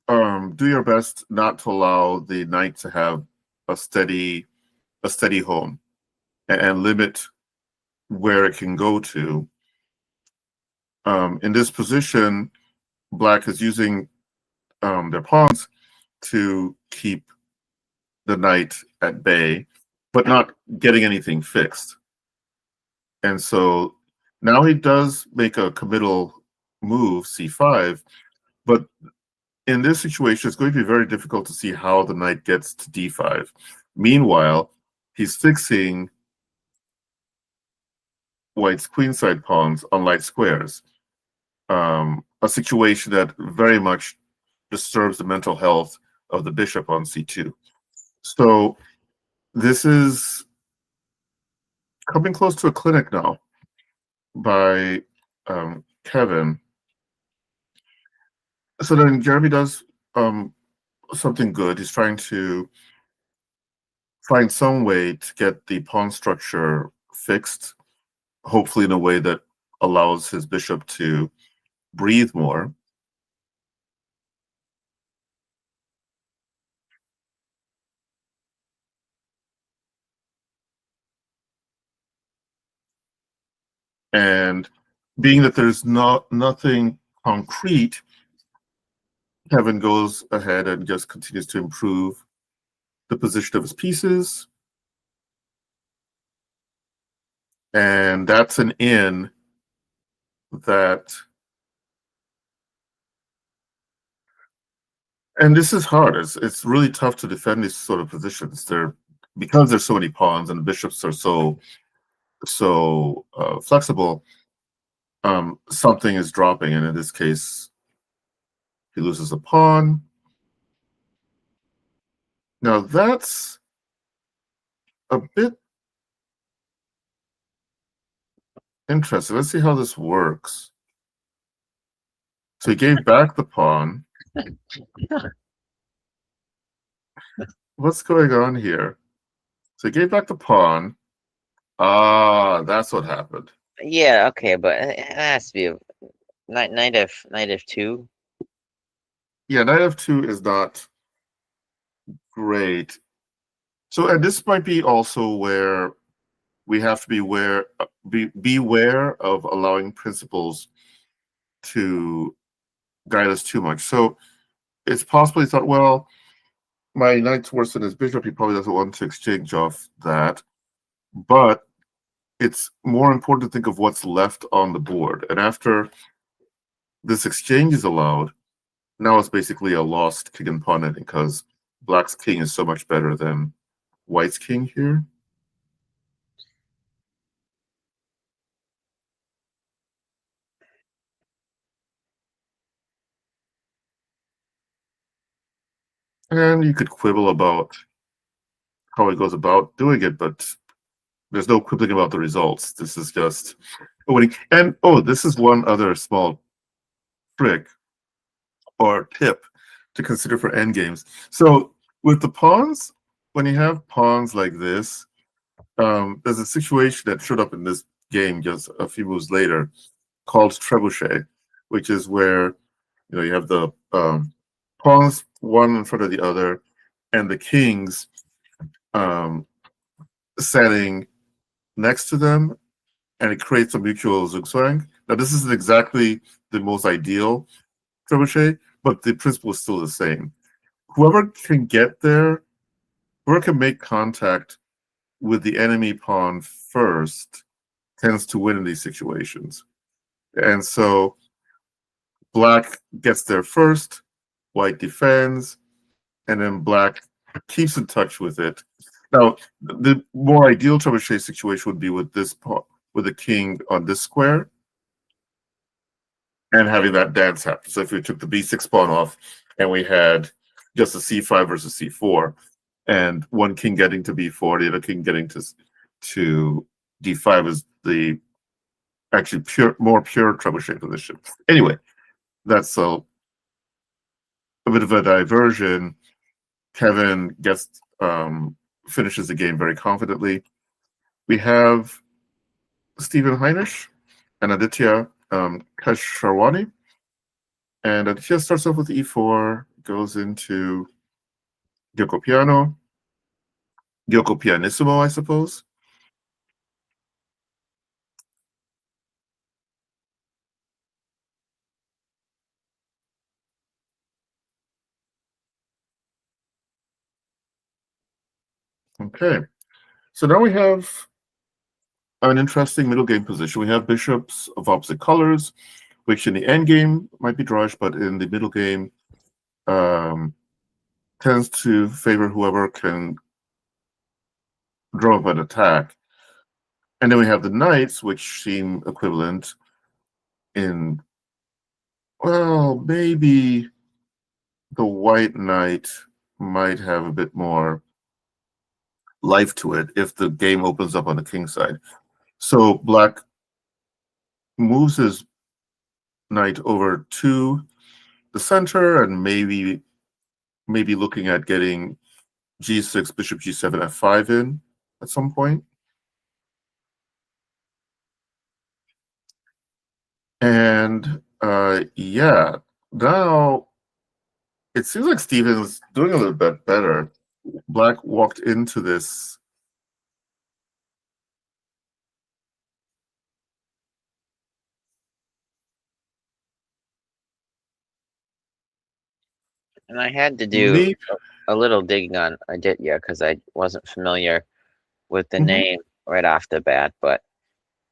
do your best not to allow the knight to have a steady home and limit where it can go to. In this position, Black is using their pawns to keep the knight at bay, but not getting anything fixed. And so now he does make a committal move, c5, but in this situation, it's going to be very difficult to see how the knight gets to d5. Meanwhile, he's fixing White's queenside pawns on light squares, a situation that very much disturbs the mental health of the bishop on c2. So this is coming close to a clinic now by Kevin. So then Jeremy does something good. He's trying to find some way to get the pawn structure fixed, hopefully in a way that allows his bishop to breathe more. And being that there's nothing concrete, Kevin goes ahead and just continues to improve the position of his pieces. And that's an in that, and this is hard. It's really tough to defend these sort of positions. Because there's so many pawns and the bishops are so flexible, something is dropping, and in this case, he loses a pawn. Now that's a bit interesting. Let's see how this works. So he gave back the pawn. What's going on here? So he gave back the pawn. Ah, that's what happened. Yeah, okay, but it has to be a knight f2. Yeah, knight f2 is not great. So, and this might be also where we have to beware of allowing principles to guide us too much. So it's possible he thought, well, my knight's worse than his bishop. He probably doesn't want to exchange off that. But it's more important to think of what's left on the board. And after this exchange is allowed, now it's basically a lost king and pawn ending because Black's king is so much better than White's king here. And you could quibble about how he goes about doing it, but there's no quibbling about the results. This is just winning. And oh, this is one other small trick or tip to consider for endgames. So with the pawns, when you have pawns like this, there's a situation that showed up in this game just a few moves later called trebuchet, which is where you have the pawns one in front of the other, and the kings standing next to them, and it creates a mutual zugzwang. Now, this isn't exactly the most ideal trebuchet, but the principle is still the same. Whoever can get there, whoever can make contact with the enemy pawn first tends to win in these situations. And so black gets there first, white defends, and then black keeps in touch with it. Now, the more ideal trebuchet situation would be with this pawn, with the king on this square, and having that dance happen. So if we took the b6 pawn off and we had just a c5 versus c4, and one king getting to b4, the other king getting to d5 is the actually more pure trebuchet position. Anyway, that's a bit of a diversion. Kevin gets finishes the game very confidently. We have Stephen Heinisch and Aditya Kasharwani. And Aditya starts off with e4, goes into Gioco Piano, Gioco Pianissimo, I suppose. Okay, so now we have an interesting middle game position. We have bishops of opposite colors, which in the end game might be drawish, but in the middle game tends to favor whoever can draw up an attack. And then we have the knights, which seem equivalent in, well, maybe the white knight might have a bit more life to it if the game opens up on the king side. So black moves his knight over to the center and maybe looking at getting g6, bishop g7, f5 in at some point. And yeah, now it seems like Steven's doing a little bit better. Black walked into this. And I had to do a little digging on Aditya because I wasn't familiar with the name right off the bat, but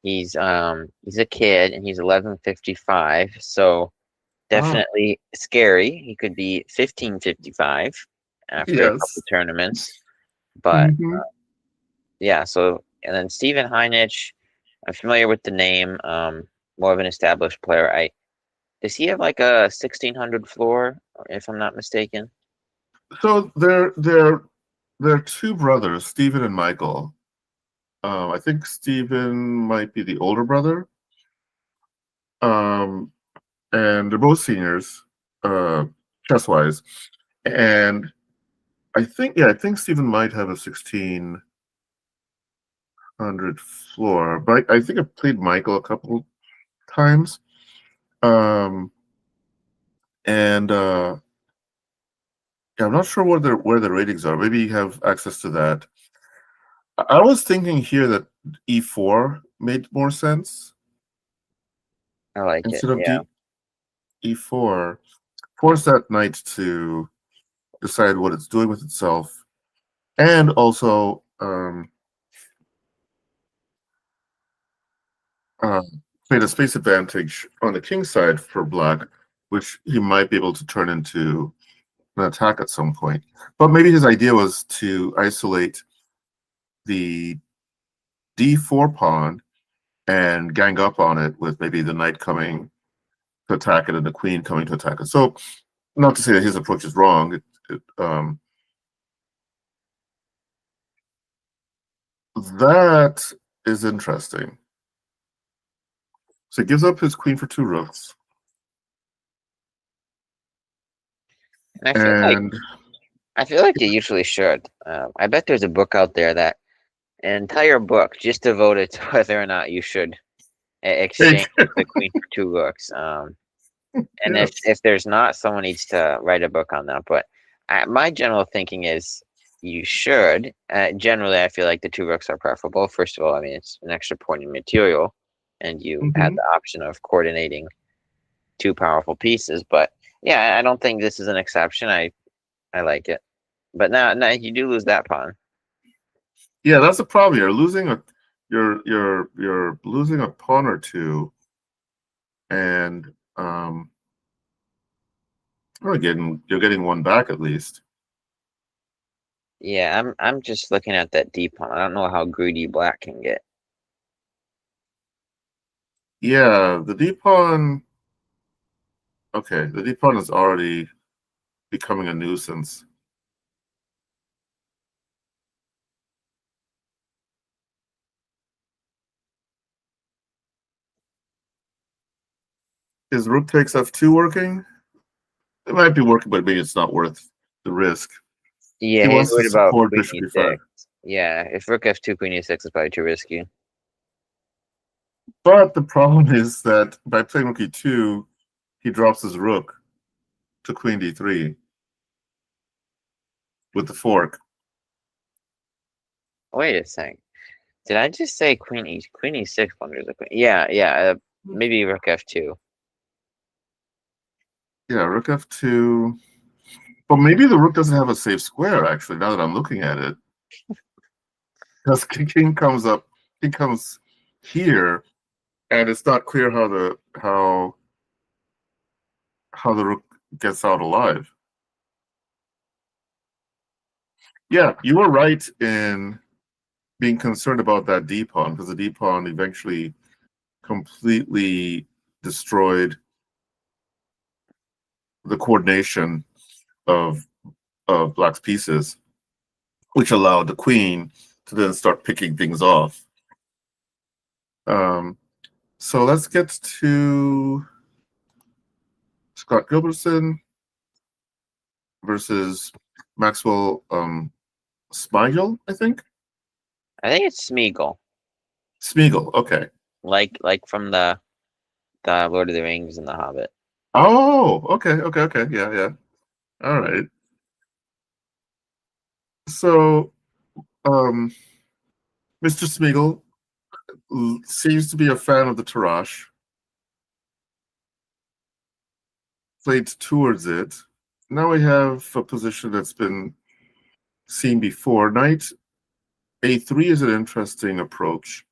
he's a kid and he's 1155, so definitely scary. He could be 1555 after a couple tournaments, but yeah. So and then Stephen Heinich, I'm familiar with the name. More of an established player. Does he have like a 1600 floor, if I'm not mistaken? So they're two brothers, Stephen and Michael. I think Stephen might be the older brother. And they're both seniors, chess-wise. And I think Stephen might have a 1600 floor, but I think I've played Michael a couple times. And yeah, I'm not sure where the ratings are. Maybe you have access to that. I was thinking here that e4 made more sense. I like Instead it. of Yeah. e4, force that knight to decide what it's doing with itself, and also create a space advantage on the king side for black, which he might be able to turn into an attack at some point. But maybe his idea was to isolate the d4 pawn and gang up on it with maybe the knight coming to attack it and the queen coming to attack it. So, not to say that his approach is wrong. That is interesting. So he gives up his queen for two rooks. And I feel like you usually should. I bet there's a book out there an entire book just devoted to whether or not you should exchange the queen for two rooks. And if there's not, someone needs to write a book on that. But my general thinking is you should. Generally, I feel like the two rooks are preferable. First of all, I mean, it's an extra point in material, and you have the option of coordinating two powerful pieces. But yeah, I don't think this is an exception. I like it. But now you do lose that pawn. Yeah, that's the problem. You're losing a pawn or two, and you're getting one back at least. Yeah, I'm just looking at that D pawn. I don't know how greedy black can get. Yeah, the d pawn. Okay, the d pawn is already becoming a nuisance. Is rook takes f2 working? It might be working, but maybe it's not worth the risk. Yeah, He he's wants to worried about support queen bishop e6. e5. Yeah, if rook f2, queen e6 is probably too risky. But the problem is that by playing rook e2, he drops his rook to queen d3 with the fork. Wait a sec. Did I just say queen e6 wonders a queen? Yeah. Maybe rook f2. Yeah, rook f2. But maybe the rook doesn't have a safe square, actually, now that I'm looking at it. Because king comes up, king comes here, and it's not clear how the rook gets out alive. Yeah, you were right in being concerned about that d pawn, because the d pawn eventually completely destroyed the coordination of black's pieces, which allowed the queen to then start picking things off. So let's get to Scott Gilbertson versus Maxwell Smigel, I think. I think it's Smeagol. Smeagol, okay. Like from the Lord of the Rings and the Hobbit. Oh, okay. Yeah. All right. So, Mr. Smeagol seems to be a fan of the Tarrasch. Played towards it. Now we have a position that's been seen before. Knight a3 is an interesting approach.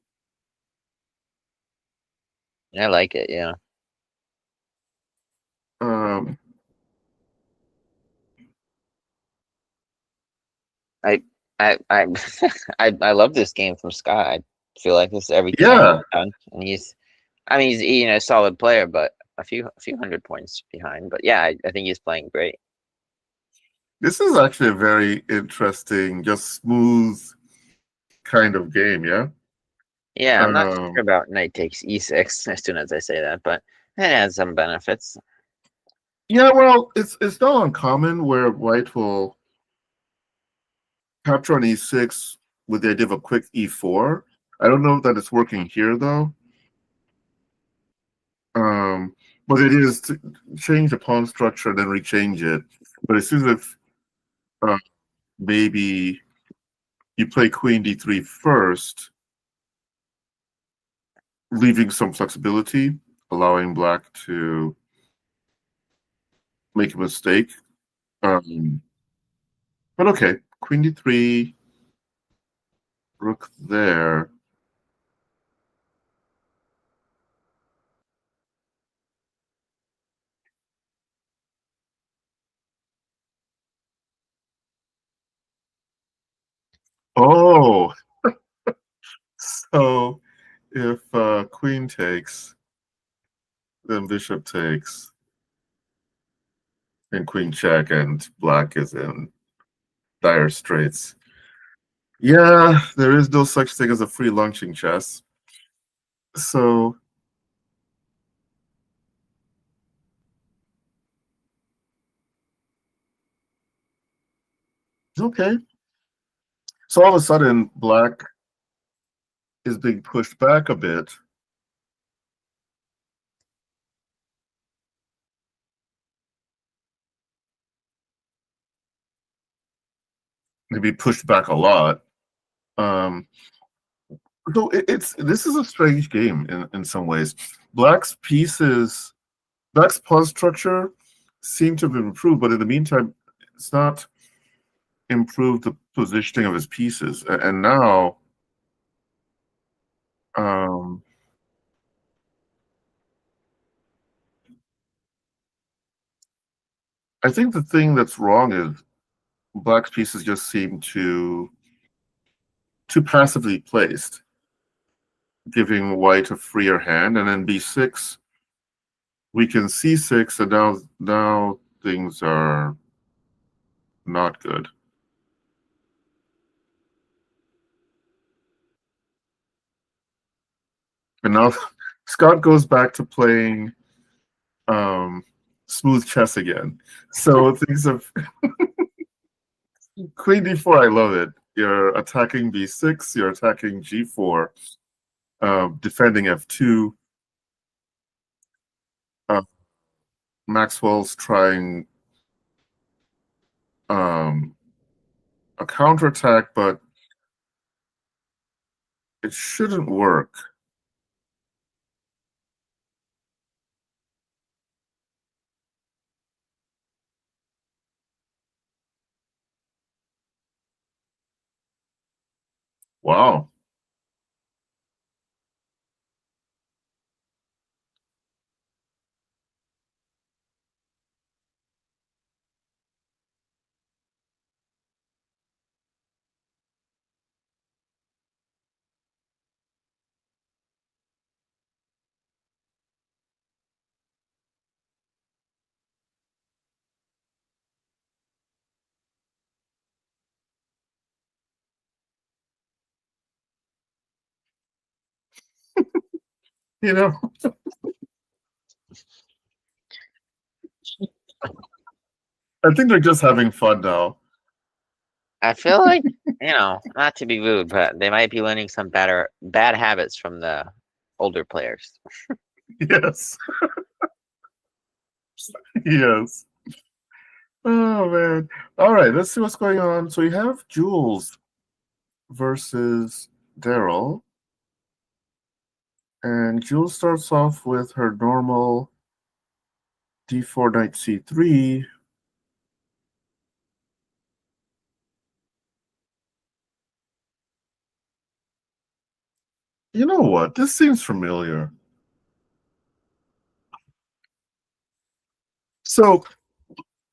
I like it, yeah. Um, I I I love this game from Scott. I feel like this is everything I yeah, have done. And he's a solid player, but a few hundred points behind. But yeah, I think he's playing great. this is actually a very interesting, just smooth kind of game, yeah? Yeah, I'm not sure Um, about knight takes e6 as soon as I say that, but it has some benefits. yeah, well, it's not uncommon where white will capture on e6 with the idea of a quick e4. I don't know that it's working here, though. But it is to change the pawn structure and then rechange it. But as soon as maybe you play queen d3 first, leaving some flexibility, allowing black to make a mistake. But okay, queen d3, rook there. Oh, so if queen takes, then bishop takes, and queen check, and black is in dire straits. Yeah, there is no such thing as a free lunch in chess. So, okay. So all of a sudden, black is being pushed back a bit. Maybe pushed back a lot. So this is a strange game in some ways. Black's pawn structure seem to have improved, but in the meantime, it's not improve the positioning of his pieces. And now, um, I think the thing that's wrong is Black's pieces just seem too passively placed, giving White a freer hand. And then B6, we can C6, and now things are not good. And now Scott goes back to playing smooth chess again. So things have Queen D4. I love it. You're attacking B6. You're attacking G4. Defending F2. Maxwell's trying a counterattack, but it shouldn't work. Wow. You know, I think they're just having fun now. I feel like, not to be rude, but they might be learning some bad habits from the older players. Yes. Yes. Oh man. All right, let's see what's going on. So we have Jules versus Daryl. And Jules starts off with her normal D4 knight C3. You know what? This seems familiar. So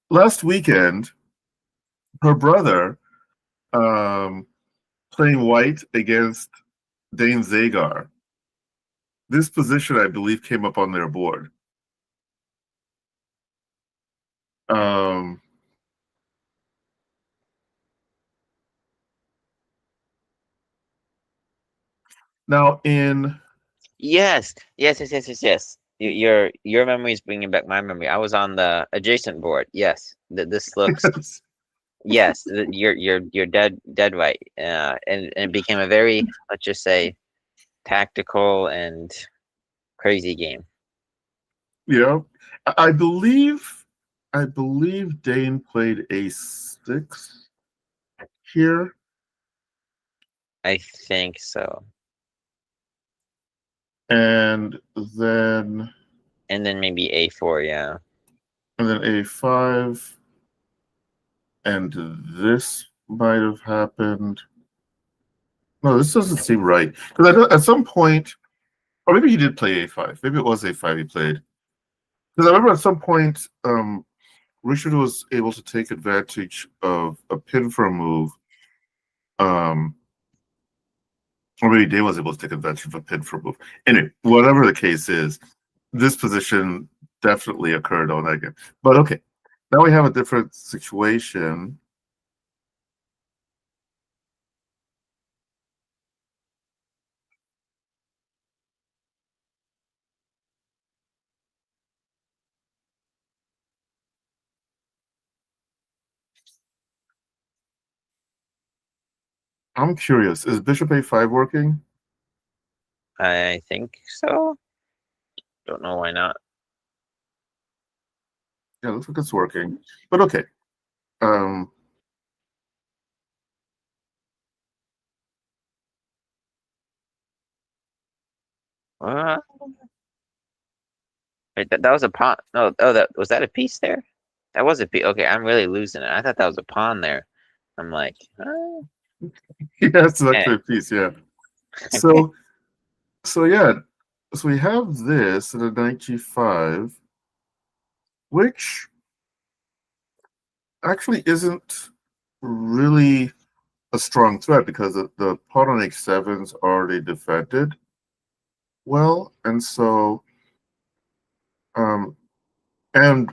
last weekend, her brother playing white against Dane Zagar. This position, I believe, came up on their board. Now in Yes. Your memory is bringing back my memory. I was on the adjacent board. Yes, this looks. Yes, you're dead right. And it became a very, let's just say, tactical and crazy game. yeah, I believe Dane played A6 here. I think so. And then Maybe A4, yeah. and then A5, and this might have happened. No, this doesn't seem right. Because I know at some point, or maybe he did play A5. Maybe it was A5 he played. Because I remember at some point, Richard was able to take advantage of a pin for a move. Or maybe Dane was able to take advantage of a pin for a move. Anyway, whatever the case is, this position definitely occurred on that game. But okay, now we have a different situation. I'm curious, is Bishop A5 working? I think so. Don't know why not. Yeah, looks like it's working. But okay. Uh, Wait, that was a pawn. No, oh, that was that a piece there? That was a piece. Okay, I'm really losing it. I thought that was a pawn there. I'm like, Yeah, it's an eh, extra piece. Yeah. So yeah. So we have this at a knight g5, which actually isn't really a strong threat because the pawn on h7's already defended well, and so um, and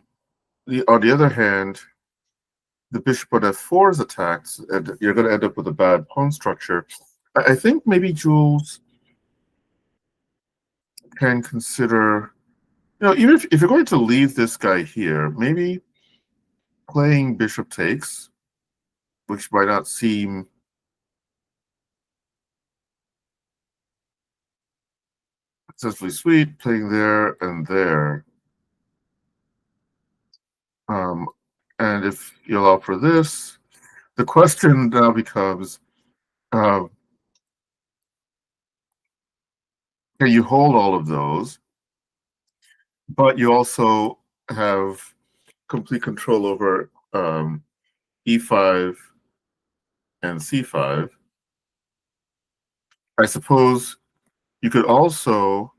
on the other hand, the bishop on f4 is attacked, and you're going to end up with a bad pawn structure. I think maybe Jules can consider, even if you're going to leave this guy here, maybe playing bishop takes, which might not seem successfully sweet, playing there and there. And if you allow for this, the question now becomes, uh, can you hold all of those? But you also have complete control over e5 and c5. I suppose you could also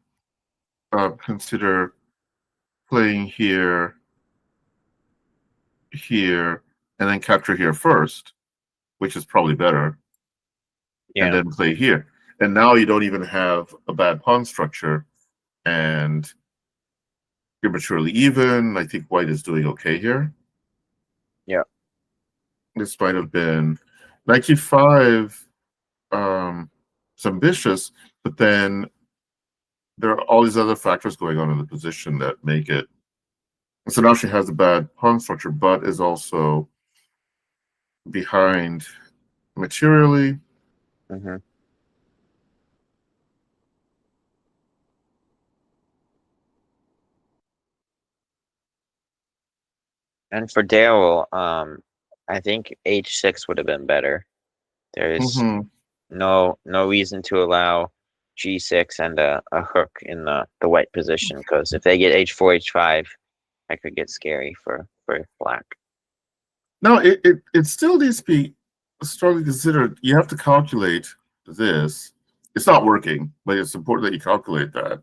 consider playing here, here, and then capture here first, which is probably better, and yeah, then play here. And now you don't even have a bad pawn structure, and you're maturely even. I think white is doing okay here. yeah. This might have been knight g5. It's ambitious, but then there are all these other factors going on in the position that make it. So now she has a bad pawn structure, but is also behind materially. Hmm. And for Daryl, I think h6 would have been better. There's Mm-hmm. no reason to allow g6 and a hook in the white position, because if they get h4, h5, that could get scary for black. No, it still needs to be strongly considered. You have to calculate this. It's not working, but it's important that you calculate that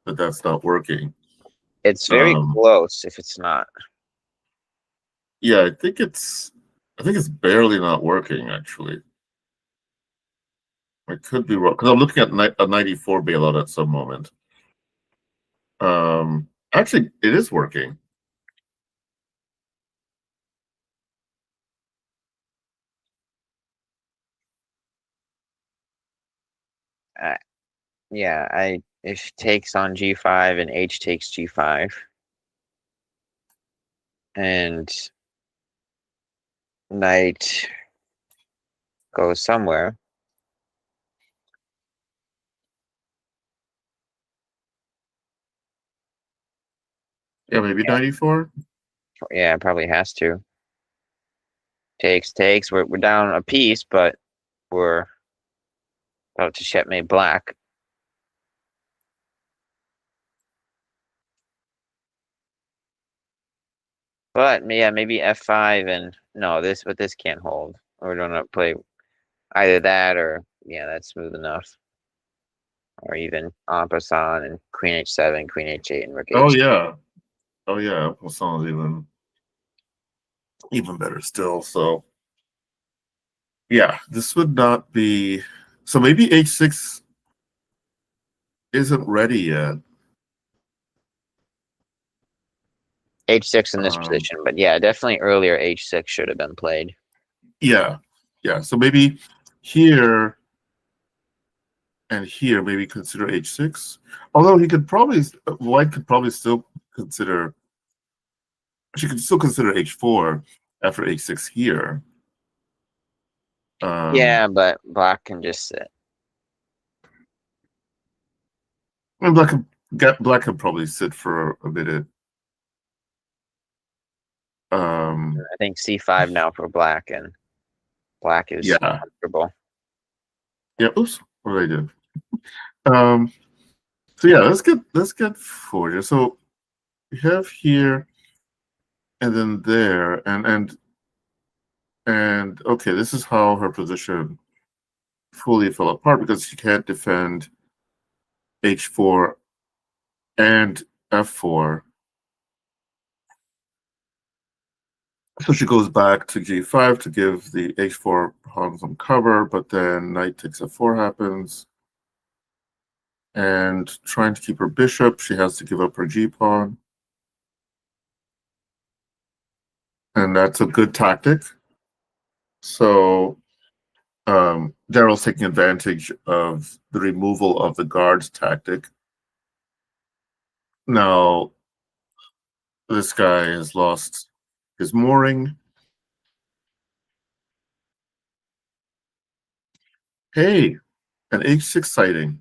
that's not working. It's very Um, close if it's not. yeah, I think it's barely not working actually. I could be wrong because I'm looking at a 94 bailout at some moment. Actually, it is working. Uh, yeah, if takes on g5 and h takes g5, and knight goes somewhere. Yeah, maybe 94. Yeah, probably has to. Takes. We're down a piece, but we're about to checkmate black. But yeah, maybe f5 and no, but this can't hold. We're gonna play either that or yeah, that's smooth enough. Or even en passant and queen h7, queen h8, and rook Oh h. yeah, oh yeah. Well, sounds even better still. So yeah, this would not be. So maybe h6 isn't ready yet. H6 in this Um, position, but yeah, definitely earlier h6 should have been played. yeah, yeah. So maybe here and here, maybe consider h6. Although white could probably still consider. She could still consider h4 after h6 here. Yeah, but black can just sit. And black could probably sit for a minute. I think c5 now for black, and black is Yeah, comfortable. yeah. Oops, what did I do? Um, so yeah, let's get forward. So we have here and then there, and And okay, this is how her position fully fell apart because she can't defend h4 and f4. So she goes back to g5 to give the h4 pawn some cover, but then knight takes f4 happens. And trying to keep her bishop, she has to give up her g-pawn. And that's a good tactic. So Daryl's taking advantage of the removal of the guards tactic. Now, this guy has lost his mooring. Hey, an h6 sighting.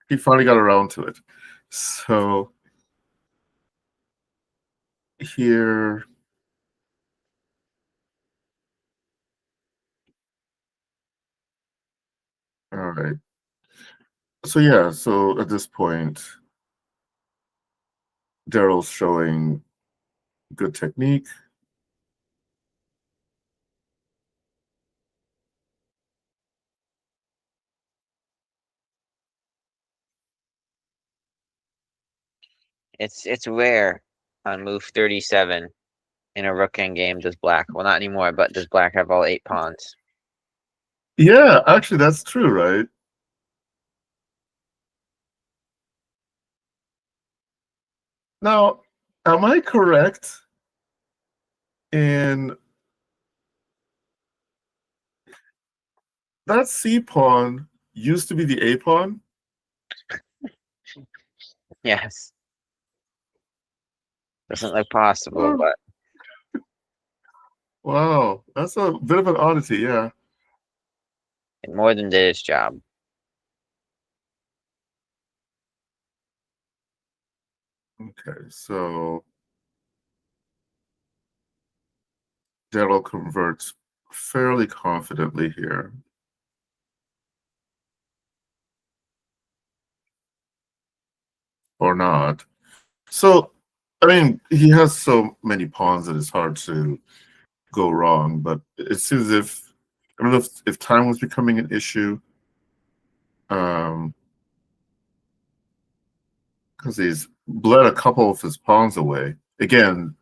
He finally got around to it. So here, all right. So yeah, so at this point, Daryl's showing good technique. It's rare on move 37 in a rook endgame does black. Well, not anymore, but does black have all 8 pawns? Yeah, actually, that's true, right? Now, am I correct in that C pawn used to be the A pawn? Yes. Doesn't look possible, Oh, but wow, that's a bit of an oddity, yeah. it more than did its job. Okay, so Daryl converts fairly confidently here. Or not. So, I mean, he has so many pawns that it's hard to go wrong, but it seems if I don't know if time was becoming an issue. Because he's bled a couple of his pawns away. Again,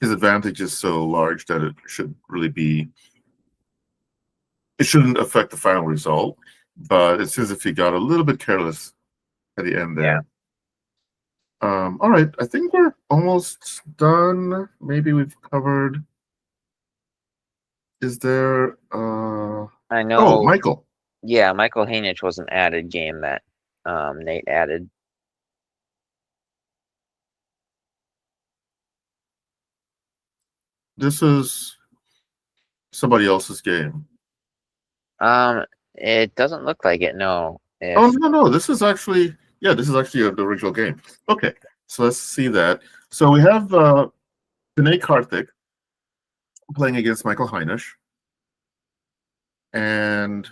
his advantage is so large that it should really be. It shouldn't affect the final result, but it seems if he got a little bit careless at the end Yeah. there. All right, I think we're almost done. Maybe we've covered. Is there? I Oh, know. Michael. Yeah, Michael Hainich was an added game that Nate added. This is somebody else's game. It doesn't look like it. No. Oh If no, this is actually this is actually the original game. Okay, so let's see that. So we have Vinay Karthik playing against Michael Heinisch, and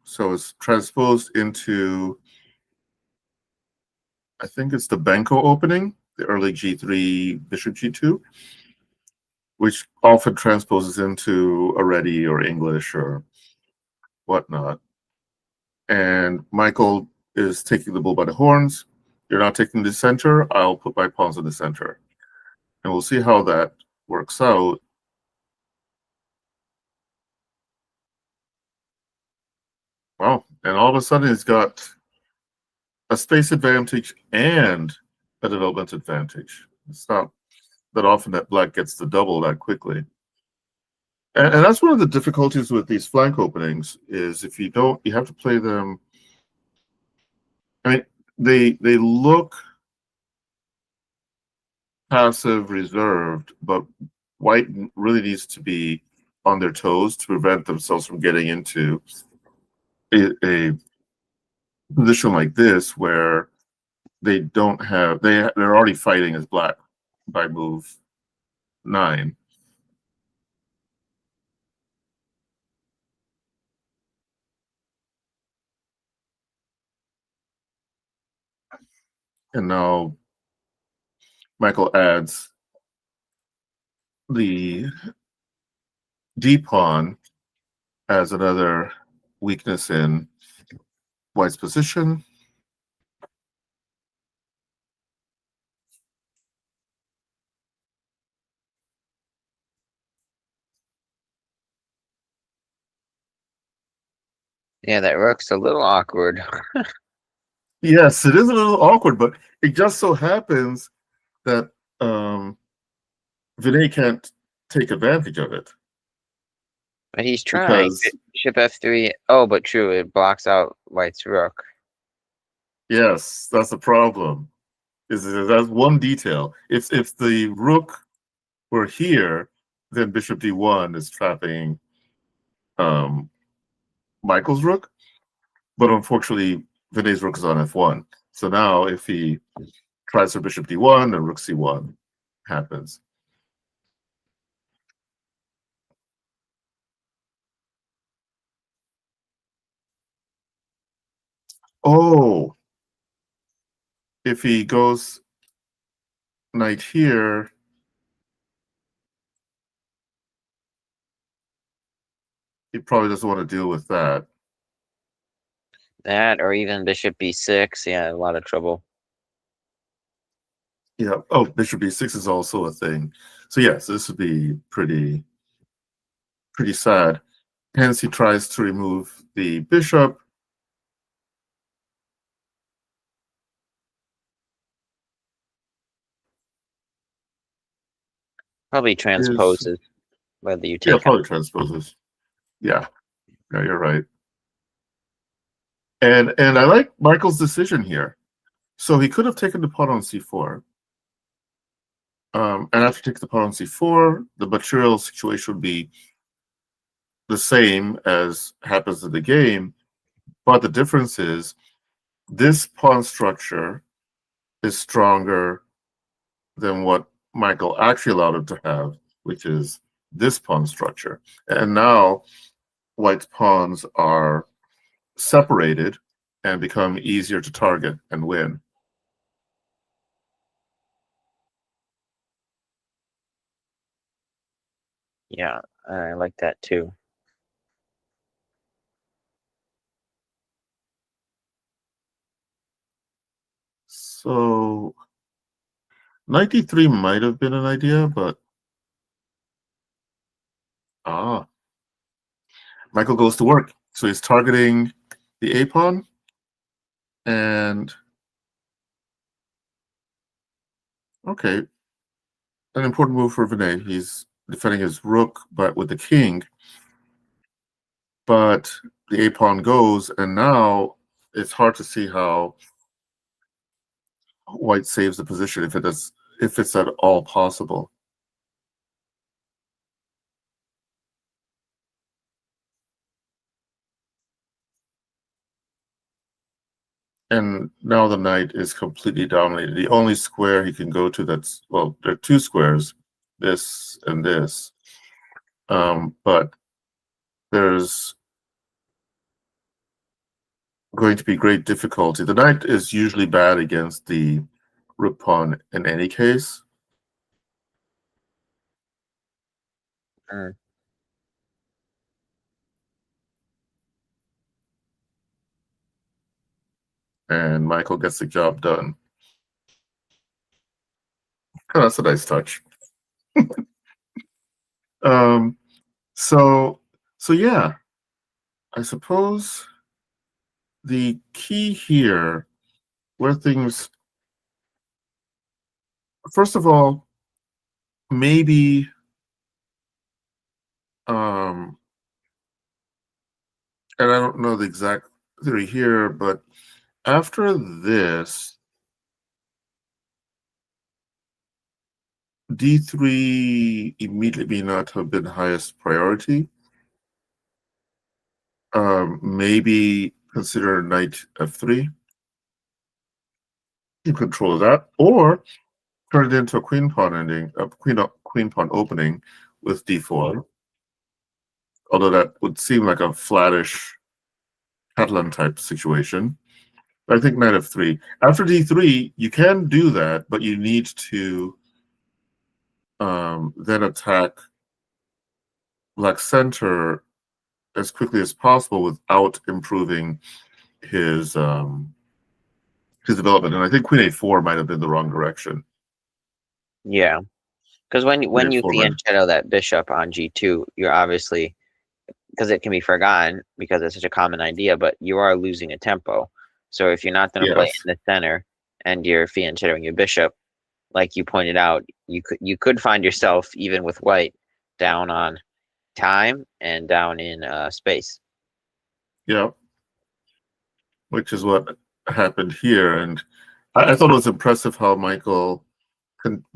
so it's transposed into, I think it's the Benko opening, the early G3 Bishop G2, which often transposes into Areti or English or whatnot. And Michael is taking the bull by the horns. You're not taking the center. I'll put my pawns in the center, and we'll see how that works out. Wow! And all of a sudden, he's got a space advantage and a development advantage. It's not that often that black gets the double that quickly. And that's one of the difficulties with these flank openings is if you don't, you have to play them. I mean, they look passive, reserved, but white really needs to be on their toes to prevent themselves from getting into a position like this where they don't have they're already fighting as black by move 9. And now Michael adds the D pawn as another weakness in White's position. Yeah, that rook's a little awkward. Yes, it is a little awkward, but it just so happens that Vinay can't take advantage of it. But he's trying. Because Bishop f3. Oh, but true, it blocks out White's rook. yes, that's the problem. That's one detail. If the rook were here, then Bishop d1 is trapping Michael's rook. But unfortunately, Vinay's rook is on f1. So now if he tries for Bishop d1, then rook c1 happens. Oh, if he goes knight here, he probably doesn't want to deal with that. That or even Bishop b6. Yeah, a lot of trouble. Yeah. Oh, Bishop b6 is also a thing. So yes, this would be pretty sad. Hence, he tries to remove the bishop. Probably transposes whether you Yeah, take probably transposes. Yeah, you're right. And I like Michael's decision here. So he could have taken the pawn on c4. And after taking the pawn on c4, the material situation would be the same as happens in the game. But the difference is this pawn structure is stronger than what Michael actually allowed him to have, which is this pawn structure. And now White's pawns are separated and become easier to target and win. Yeah, I like that too. So 93 might have been an idea, but Michael goes to work. So he's targeting the A pawn, and okay, an important move for Vinay. He's defending his rook, but with the king. But the A pawn goes, and now it's hard to see how White saves the position if it's at all possible. And now the knight is completely dominated. The only square he can go to that's, well, there are two squares, this and this. But there's going to be great difficulty. The knight is usually bad against the rook pawn in any case. Mm. And Michael gets the job done. Oh, that's a nice touch. um, so yeah, I suppose the key here, where things, first of all, maybe and I don't know the exact theory here, but after this, d3 immediately may not have been highest priority. Maybe consider knight f3. You control that, or turn it into a queen pawn ending, a queen pawn opening with d4. Although that would seem like a flattish Catalan type situation. I think knight f3. After d3, you can do that, but you need to then attack black center as quickly as possible without improving his development. And I think queen a4 might have been the wrong direction. Yeah, because when you A4 fianchetto that bishop on g2, you're obviously, because it can be forgotten because it's such a common idea, but you are losing a tempo. So if you're not going to play Yes. in the center and you're fianchettoing your bishop, like you pointed out, you could find yourself, even with white, down on time and down in space. Yeah. Which is what happened here. And I thought it was impressive how Michael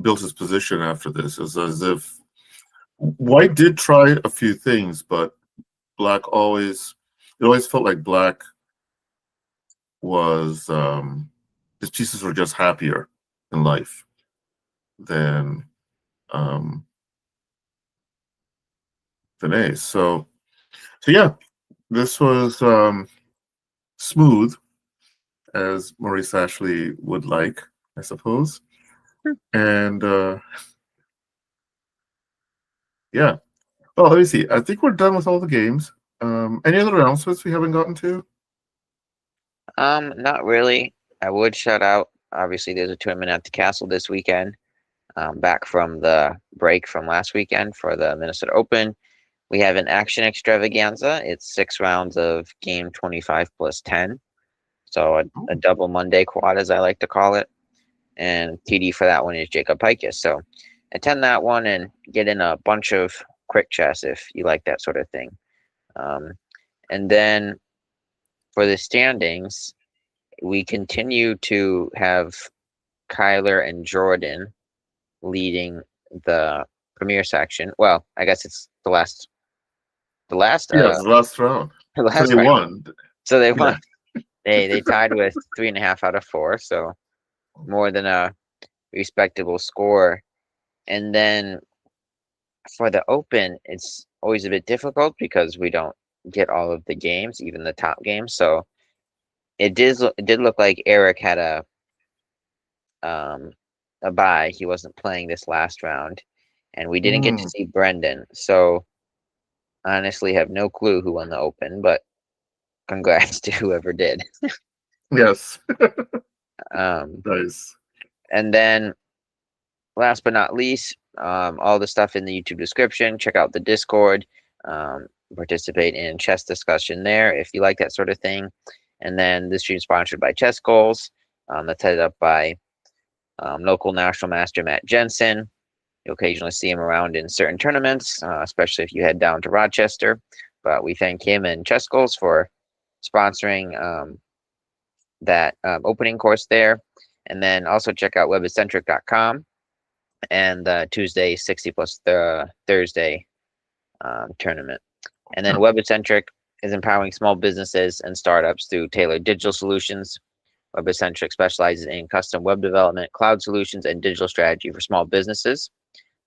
built his position after this. It's as if white did try a few things, but black it always felt like black was his pieces were just happier in life than ace. So yeah, this was smooth, as Maurice Ashley would like, I suppose. And yeah. Well, let me see. I think we're done with all the games. Any other announcements we haven't gotten to? Not really. I would shout out, obviously there's a tournament at the castle this weekend. Back from the break from last weekend for the Minnesota Open. We have an action extravaganza. It's 6 rounds of game 25 plus 10. So a double Monday quad, as I like to call it. And TD for that one is Jacob Pikus. So attend that one and get in a bunch of quick chess if you like that sort of thing. And then for the standings, we continue to have Kyler and Jordan leading the premier section. Well, I guess it's the last Yes, the last round. the last So they round. won. So they won. They tied with 3.5 out of 4, so more than a respectable score. And then for the Open, it's always a bit difficult because we don't get all of the games, even the top games. So it did look like Eric had a bye. He wasn't playing this last round, and we didn't get to see Brendan. So honestly, have no clue who won the Open, but congrats to whoever did. Yes. Nice. And then last but not least, all the stuff in the YouTube description. Check out the Discord. Participate in chess discussion there if you like that sort of thing. And then this stream is sponsored by Chess Goals. That's headed up by local national master Matt Jensen. You'll occasionally see him around in certain tournaments, especially if you head down to Rochester. But we thank him and Chess Goals for sponsoring that opening course there. And then also check out Webeccentric.com and the Tuesday 60 plus Thursday tournament. And then Webeccentric is empowering small businesses and startups through tailored digital solutions. Webeccentric specializes in custom web development, cloud solutions, and digital strategy for small businesses.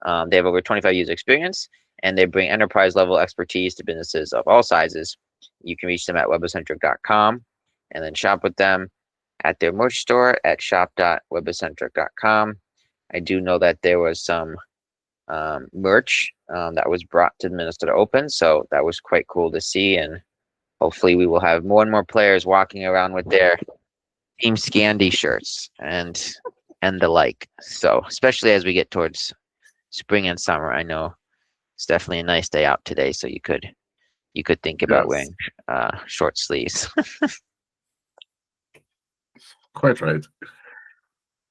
They have over 25 years experience, and they bring enterprise-level expertise to businesses of all sizes. You can reach them at webeccentric.com and then shop with them at their merch store at shop.webeccentric.com. I do know that there was some merch that was brought to the Minnesota Open, so that was quite cool to see, and hopefully we will have more and more players walking around with their Team Scandy shirts and the like. So especially as we get towards spring and summer, I know it's definitely a nice day out today, so you could think about wearing short sleeves. Quite right.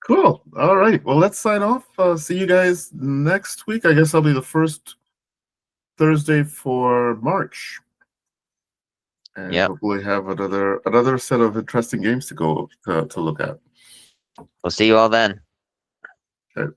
Cool. All right. Well, let's sign off. See you guys next week. I guess I'll be the first Thursday for March. And hopefully have another set of interesting games to go to look at. We'll see you all then. Okay.